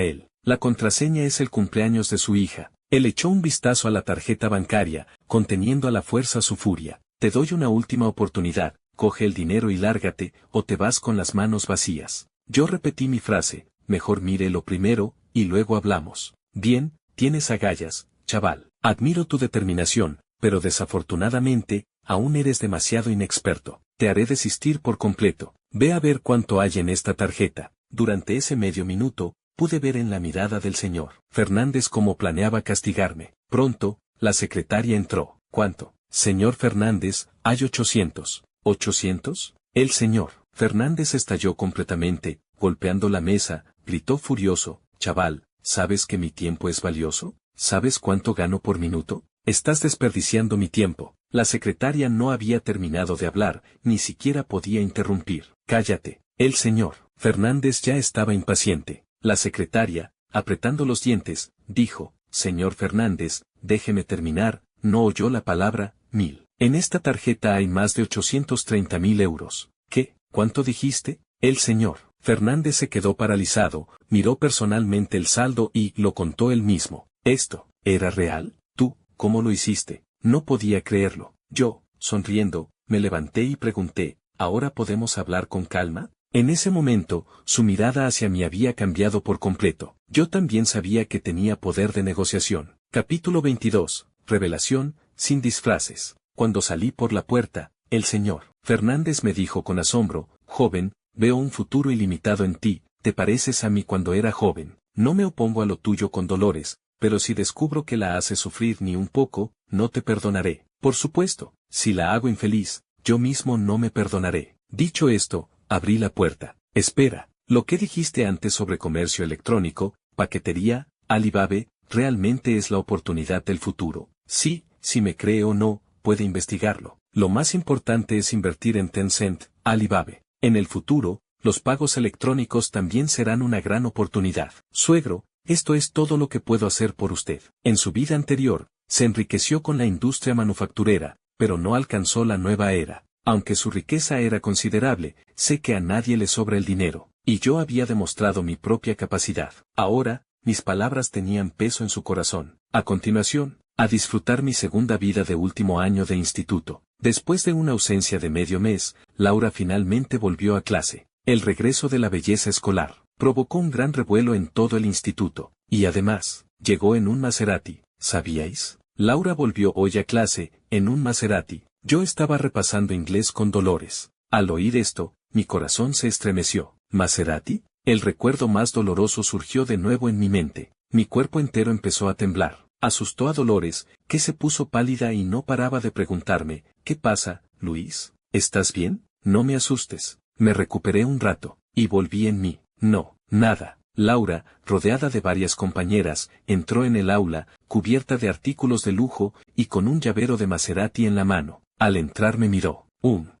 él. La contraseña es el cumpleaños de su hija. Él echó un vistazo a la tarjeta bancaria, conteniendo a la fuerza su furia. Te doy una última oportunidad, coge el dinero y lárgate, o te vas con las manos vacías. Yo repetí mi frase, mejor mire lo primero, y luego hablamos. Bien, tienes agallas, chaval. Admiro tu determinación, pero desafortunadamente, aún eres demasiado inexperto. Te haré desistir por completo. Ve a ver cuánto hay en esta tarjeta. Durante ese medio minuto, pude ver en la mirada del señor Fernández cómo planeaba castigarme. Pronto, la secretaria entró. ¿Cuánto? Señor Fernández, hay 800. ¿800? El señor Fernández estalló completamente, golpeando la mesa, gritó furioso, chaval, ¿sabes que mi tiempo es valioso? ¿Sabes cuánto gano por minuto? Estás desperdiciando mi tiempo. La secretaria no había terminado de hablar, ni siquiera podía interrumpir. Cállate. El señor Fernández ya estaba impaciente. La secretaria, apretando los dientes, dijo, señor Fernández, déjeme terminar, no oyó la palabra, 1000. En esta tarjeta hay más de 830.000 euros. ¿Qué? ¿Cuánto dijiste? El señor Fernández se quedó paralizado, miró personalmente el saldo y lo contó él mismo. ¿Esto era real? ¿Tú, cómo lo hiciste? No podía creerlo. Yo, sonriendo, me levanté y pregunté, ¿ahora podemos hablar con calma? En ese momento, su mirada hacia mí había cambiado por completo. Yo también sabía que tenía poder de negociación. Capítulo 22. Revelación, sin disfraces. Cuando salí por la puerta, el señor Fernández me dijo con asombro, joven, veo un futuro ilimitado en ti, te pareces a mí cuando era joven. No me opongo a lo tuyo con Dolores, pero si descubro que la haces sufrir ni un poco, no te perdonaré. Por supuesto, si la hago infeliz, yo mismo no me perdonaré. Dicho esto, abrí la puerta. Espera, lo que dijiste antes sobre comercio electrónico, paquetería, Alibaba, ¿realmente es la oportunidad del futuro? Sí, si me cree o no, puede investigarlo. Lo más importante es invertir en Tencent, Alibaba. En el futuro, los pagos electrónicos también serán una gran oportunidad. Suegro, esto es todo lo que puedo hacer por usted. En su vida anterior, se enriqueció con la industria manufacturera, pero no alcanzó la nueva era. Aunque su riqueza era considerable, sé que a nadie le sobra el dinero, y yo había demostrado mi propia capacidad. Ahora, mis palabras tenían peso en su corazón. A continuación, a disfrutar mi segunda vida de último año de instituto. Después de una ausencia de medio mes, Laura finalmente volvió a clase. El regreso de la belleza escolar provocó un gran revuelo en todo el instituto, y además, llegó en un Maserati, ¿sabíais? Laura volvió hoy a clase, en un Maserati. Yo estaba repasando inglés con Dolores. Al oír esto, mi corazón se estremeció. ¿Maserati? El recuerdo más doloroso surgió de nuevo en mi mente. Mi cuerpo entero empezó a temblar. Asustó a Dolores, que se puso pálida y no paraba de preguntarme, ¿qué pasa, Luis? ¿Estás bien? No me asustes. Me recuperé un rato, y volví en mí. No, nada. Laura, rodeada de varias compañeras, entró en el aula, cubierta de artículos de lujo, y con un llavero de Maserati en la mano. Al entrar me miró.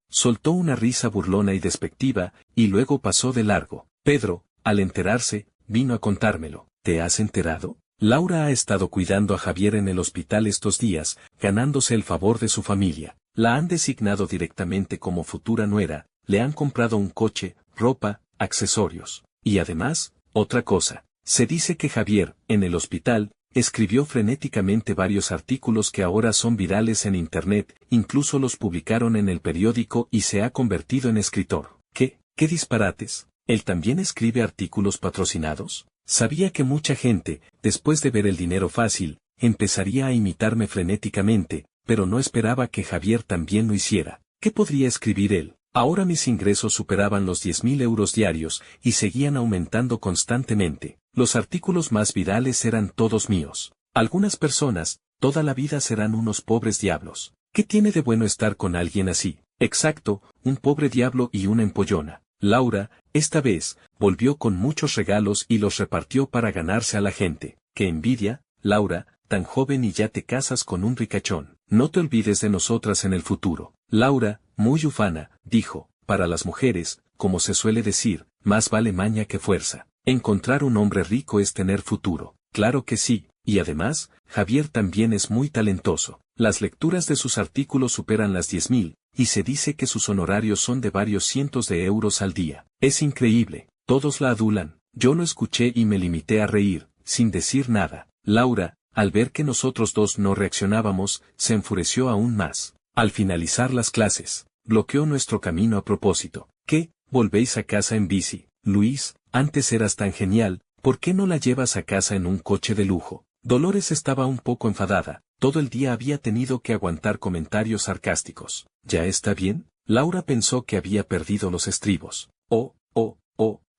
Soltó una risa burlona y despectiva, y luego pasó de largo. Pedro, al enterarse, vino a contármelo. ¿Te has enterado? Laura ha estado cuidando a Javier en el hospital estos días, ganándose el favor de su familia. La han designado directamente como futura nuera, le han comprado un coche, ropa, accesorios. Y además, otra cosa. Se dice que Javier, en el hospital, escribió frenéticamente varios artículos que ahora son virales en Internet, incluso los publicaron en el periódico y se ha convertido en escritor. ¿Qué? ¿Qué disparates? ¿Él también escribe artículos patrocinados? Sabía que mucha gente, después de ver el dinero fácil, empezaría a imitarme frenéticamente, pero no esperaba que Javier también lo hiciera. ¿Qué podría escribir él? Ahora mis ingresos superaban los 10.000 euros diarios y seguían aumentando constantemente. Los artículos más virales eran todos míos. Algunas personas, toda la vida serán unos pobres diablos. ¿Qué tiene de bueno estar con alguien así? Exacto, un pobre diablo y una empollona. Laura, esta vez, volvió con muchos regalos y los repartió para ganarse a la gente. ¡Qué envidia, Laura, tan joven y ya te casas con un ricachón! No te olvides de nosotras en el futuro. Laura, muy ufana, dijo, para las mujeres, como se suele decir, más vale maña que fuerza. Encontrar un hombre rico es tener futuro. Claro que sí, y además, Javier también es muy talentoso. Las lecturas de sus artículos superan las 10.000, y se dice que sus honorarios son de varios cientos de euros al día. Es increíble, todos la adulan. Yo lo escuché y me limité a reír, sin decir nada. Laura, al ver que nosotros dos no reaccionábamos, se enfureció aún más. Al finalizar las clases, bloqueó nuestro camino a propósito. ¿Qué? ¿Volvéis a casa en bici? Luis, antes eras tan genial, ¿por qué no la llevas a casa en un coche de lujo? Dolores estaba un poco enfadada, todo el día había tenido que aguantar comentarios sarcásticos. ¿Ya está bien? Laura pensó que había perdido los estribos. Oh,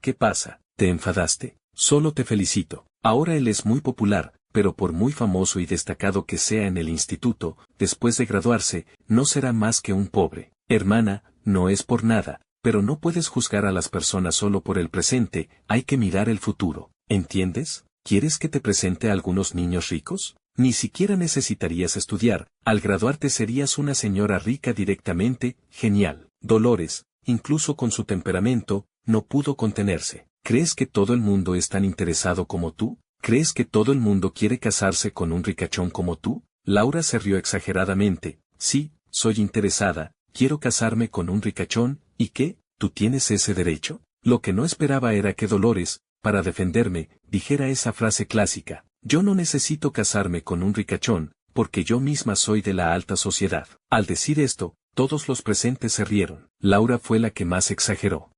¿qué pasa? ¿Te enfadaste? Solo te felicito. Ahora él es muy popular, pero por muy famoso y destacado que sea en el instituto, después de graduarse, no será más que un pobre. Hermana, no es por nada, pero no puedes juzgar a las personas solo por el presente, hay que mirar el futuro. ¿Entiendes? ¿Quieres que te presente a algunos niños ricos? Ni siquiera necesitarías estudiar, al graduarte serías una señora rica directamente, genial. Dolores, incluso con su temperamento, no pudo contenerse. ¿Crees que todo el mundo es tan interesado como tú? ¿Crees que todo el mundo quiere casarse con un ricachón como tú? Laura se rió exageradamente. Sí, soy interesada, quiero casarme con un ricachón, ¿y qué? ¿Tú tienes ese derecho? Lo que no esperaba era que Dolores, para defenderme, dijera esa frase clásica. Yo no necesito casarme con un ricachón, porque yo misma soy de la alta sociedad. Al decir esto, todos los presentes se rieron. Laura fue la que más exageró.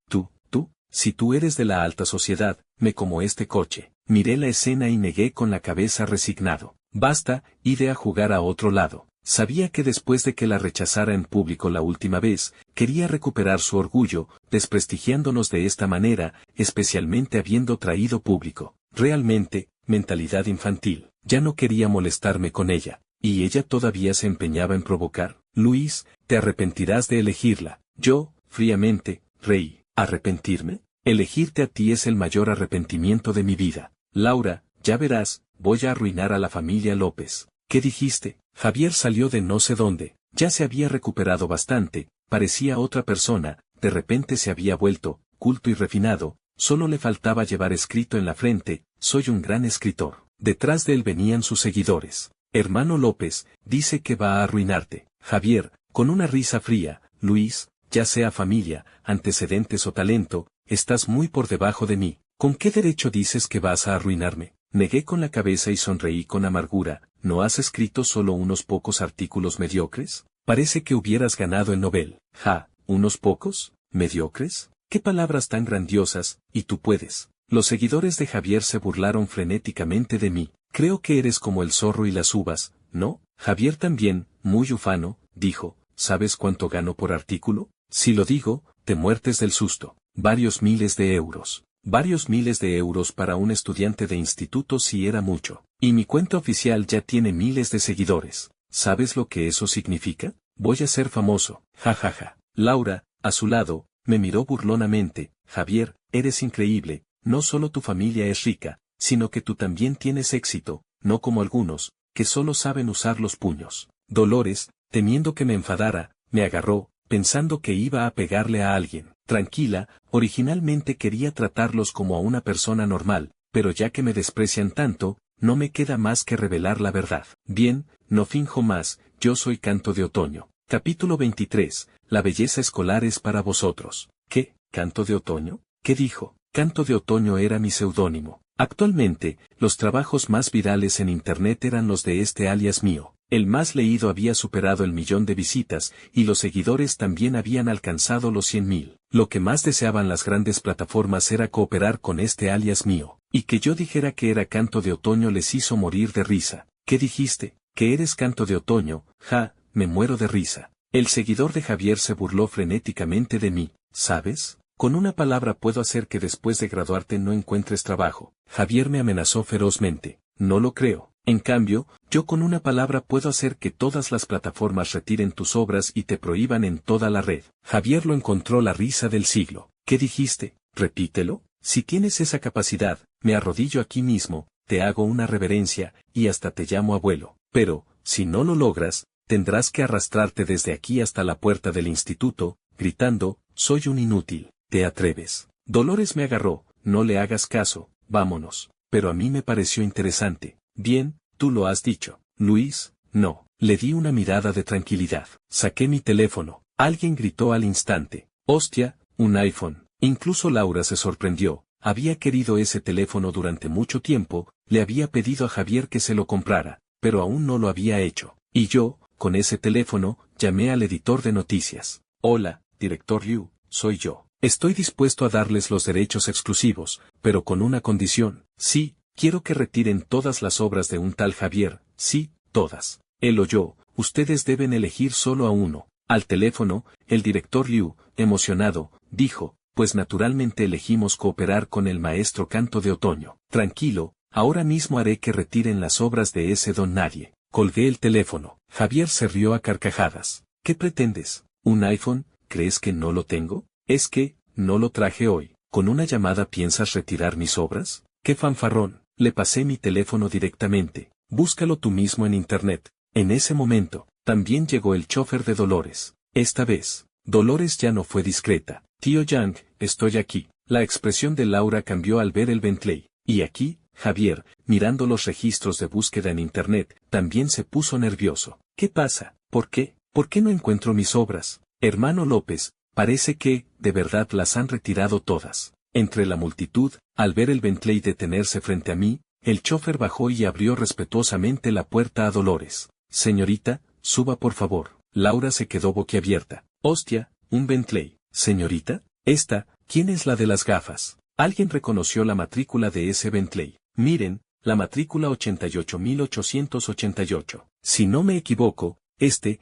Si tú eres de la alta sociedad, me como este coche. Miré la escena y negué con la cabeza resignado. Basta, iré a jugar a otro lado. Sabía que después de que la rechazara en público la última vez, quería recuperar su orgullo, desprestigiándonos de esta manera, especialmente habiendo traído público. Realmente, mentalidad infantil. Ya no quería molestarme con ella, y ella todavía se empeñaba en provocar. Luis, te arrepentirás de elegirla. Yo, fríamente, reí. ¿Arrepentirme? Elegirte a ti es el mayor arrepentimiento de mi vida. Laura, ya verás, voy a arruinar a la familia López. ¿Qué dijiste? Javier salió de no sé dónde, ya se había recuperado bastante, parecía otra persona, de repente se había vuelto, culto y refinado, solo le faltaba llevar escrito en la frente, soy un gran escritor. Detrás de él venían sus seguidores. Hermano López, dice que va a arruinarte. Javier, con una risa fría, Luis, ya sea familia, antecedentes o talento, estás muy por debajo de mí. ¿Con qué derecho dices que vas a arruinarme? Negué con la cabeza y sonreí con amargura. ¿No has escrito solo unos pocos artículos mediocres? Parece que hubieras ganado el Nobel. Ja, ¿unos pocos? ¿Mediocres? ¿Qué palabras tan grandiosas? Y tú puedes. Los seguidores de Javier se burlaron frenéticamente de mí. Creo que eres como el zorro y las uvas, ¿no? Javier también, muy ufano, dijo, ¿sabes cuánto gano por artículo? Si lo digo, te muertes del susto. Varios miles de euros. Varios miles de euros para un estudiante de instituto sí era mucho. Y mi cuenta oficial ya tiene miles de seguidores. ¿Sabes lo que eso significa? Voy a ser famoso. Ja ja ja. Laura, a su lado, me miró burlonamente. Javier, eres increíble, no solo tu familia es rica, sino que tú también tienes éxito, no como algunos, que solo saben usar los puños. Dolores, temiendo que me enfadara, me agarró, pensando que iba a pegarle a alguien. Tranquila, originalmente quería tratarlos como a una persona normal, pero ya que me desprecian tanto, no me queda más que revelar la verdad. Bien, no finjo más, yo soy Canto de Otoño. Capítulo 23, la belleza escolar es para vosotros. ¿Qué? ¿Canto de Otoño? ¿Qué dijo? Canto de Otoño era mi seudónimo. Actualmente, los trabajos más virales en Internet eran los de este alias mío. El más leído había superado el 1.000.000 de visitas, y los seguidores también habían alcanzado los 100.000. Lo que más deseaban las grandes plataformas era cooperar con este alias mío. Y que yo dijera que era Canto de Otoño les hizo morir de risa. ¿Qué dijiste? ¿Que eres Canto de Otoño? Ja, me muero de risa. El seguidor de Javier se burló frenéticamente de mí. ¿Sabes? Con una palabra puedo hacer que después de graduarte no encuentres trabajo. Javier me amenazó ferozmente. No lo creo. En cambio, yo con una palabra puedo hacer que todas las plataformas retiren tus obras y te prohíban en toda la red. Javier lo encontró la risa del siglo. ¿Qué dijiste? Repítelo. Si tienes esa capacidad, me arrodillo aquí mismo, te hago una reverencia, y hasta te llamo abuelo. Pero, si no lo logras, tendrás que arrastrarte desde aquí hasta la puerta del instituto, gritando, soy un inútil. ¿Te atreves? Dolores me agarró, no le hagas caso, vámonos. Pero a mí me pareció interesante. Bien, tú lo has dicho. Luis, no. Le di una mirada de tranquilidad. Saqué mi teléfono. Alguien gritó al instante. Hostia, un iPhone. Incluso Laura se sorprendió. Había querido ese teléfono durante mucho tiempo, le había pedido a Javier que se lo comprara, pero aún no lo había hecho. Y yo, con ese teléfono, llamé al editor de noticias. Hola, director Liu, soy yo. Estoy dispuesto a darles los derechos exclusivos, pero con una condición. Sí, quiero que retiren todas las obras de un tal Javier, sí, todas. Él o yo, ustedes deben elegir solo a uno. Al teléfono, el director Liu, emocionado, dijo, pues naturalmente elegimos cooperar con el maestro Canto de Otoño. Tranquilo, ahora mismo haré que retiren las obras de ese don nadie. Colgué el teléfono. Javier se rió a carcajadas. ¿Qué pretendes? ¿Un iPhone? ¿Crees que no lo tengo? Es que, no lo traje hoy. ¿Con una llamada piensas retirar mis obras? ¡Qué fanfarrón! Le pasé mi teléfono directamente. Búscalo tú mismo en internet. En ese momento, también llegó el chofer de Dolores. Esta vez, Dolores ya no fue discreta. Tío Yang, estoy aquí. La expresión de Laura cambió al ver el Bentley. Y aquí, Javier, mirando los registros de búsqueda en internet, también se puso nervioso. ¿Qué pasa? ¿Por qué? ¿Por qué no encuentro mis obras? Hermano López, parece que, de verdad las han retirado todas. Entre la multitud, al ver el Bentley detenerse frente a mí, el chofer bajó y abrió respetuosamente la puerta a Dolores. Señorita, suba por favor. Laura se quedó boquiabierta. Hostia, un Bentley. Señorita, esta, ¿quién es la de las gafas? Alguien reconoció la matrícula de ese Bentley. Miren, la matrícula 88.888. Si no me equivoco, este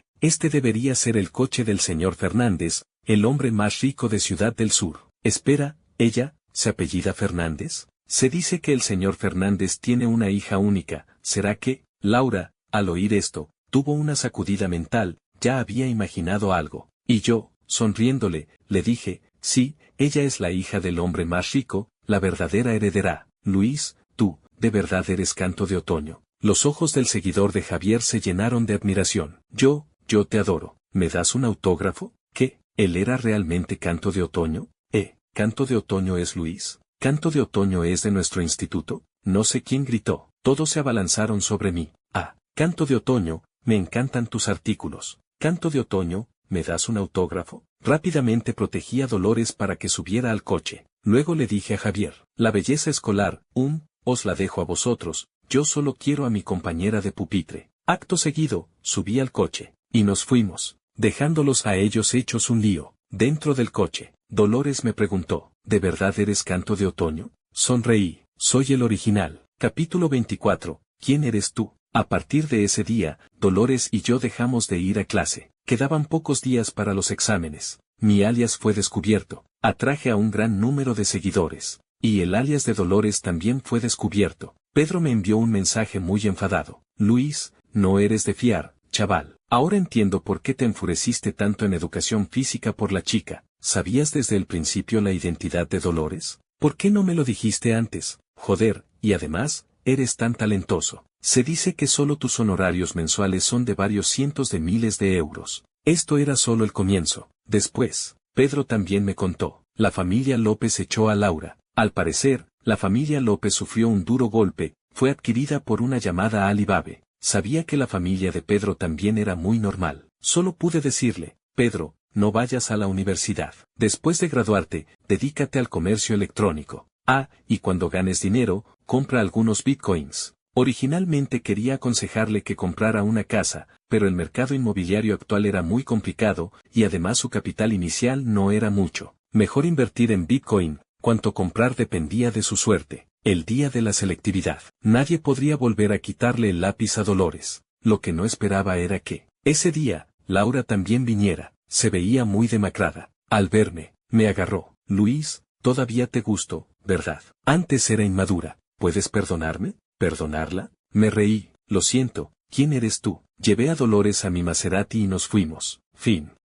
debería ser el coche del señor Fernández, el hombre más rico de Ciudad del Sur. Espera, ¿ella, se apellida Fernández? Se dice que el señor Fernández tiene una hija única. ¿Será que? Laura, al oír esto, tuvo una sacudida mental, ya había imaginado algo. Y yo, sonriéndole, le dije, sí, ella es la hija del hombre más rico, la verdadera heredera. Luis, tú, ¿de verdad eres Canto de Otoño? Los ojos del seguidor de Javier se llenaron de admiración. Yo te adoro. ¿Me das un autógrafo? ¿Qué? ¿Él era realmente Canto de Otoño? ¿Canto de Otoño es Luis? ¿Canto de Otoño es de nuestro instituto? No sé quién gritó. Todos se abalanzaron sobre mí. Ah, Canto de Otoño, me encantan tus artículos. Canto de Otoño, ¿me das un autógrafo? Rápidamente protegí a Dolores para que subiera al coche. Luego le dije a Javier, la belleza escolar, os la dejo a vosotros, yo solo quiero a mi compañera de pupitre. Acto seguido, subí al coche, y nos fuimos, dejándolos a ellos hechos un lío. Dentro del coche, Dolores me preguntó, ¿de verdad eres Canto de Otoño? Sonreí, soy el original. Capítulo 24, ¿quién eres tú? A partir de ese día, Dolores y yo dejamos de ir a clase. Quedaban pocos días para los exámenes. Mi alias fue descubierto. Atraje a un gran número de seguidores. Y el alias de Dolores también fue descubierto. Pedro me envió un mensaje muy enfadado. Luis, no eres de fiar, chaval. Ahora entiendo por qué te enfureciste tanto en educación física por la chica. ¿Sabías desde el principio la identidad de Dolores? ¿Por qué no me lo dijiste antes? Joder, y además, eres tan talentoso. Se dice que solo tus honorarios mensuales son de varios cientos de miles de euros. Esto era solo el comienzo. Después, Pedro también me contó. La familia López echó a Laura. Al parecer, la familia López sufrió un duro golpe, fue adquirida por una llamada Alibaba. Sabía que la familia de Pedro también era muy normal. Solo pude decirle, Pedro, no vayas a la universidad. Después de graduarte, dedícate al comercio electrónico. Y cuando ganes dinero, compra algunos bitcoins. Originalmente quería aconsejarle que comprara una casa, pero el mercado inmobiliario actual era muy complicado, y además su capital inicial no era mucho. Mejor invertir en bitcoin, cuanto comprar dependía de su suerte. El día de la selectividad. Nadie podría volver a quitarle el lápiz a Dolores. Lo que no esperaba era que, ese día, Laura también viniera. Se veía muy demacrada. Al verme, me agarró. Luis, todavía te gusto, ¿verdad? Antes era inmadura. ¿Puedes perdonarme? ¿Perdonarla? Me reí. Lo siento. ¿Quién eres tú? Llevé a Dolores a mi Maserati y nos fuimos. Fin.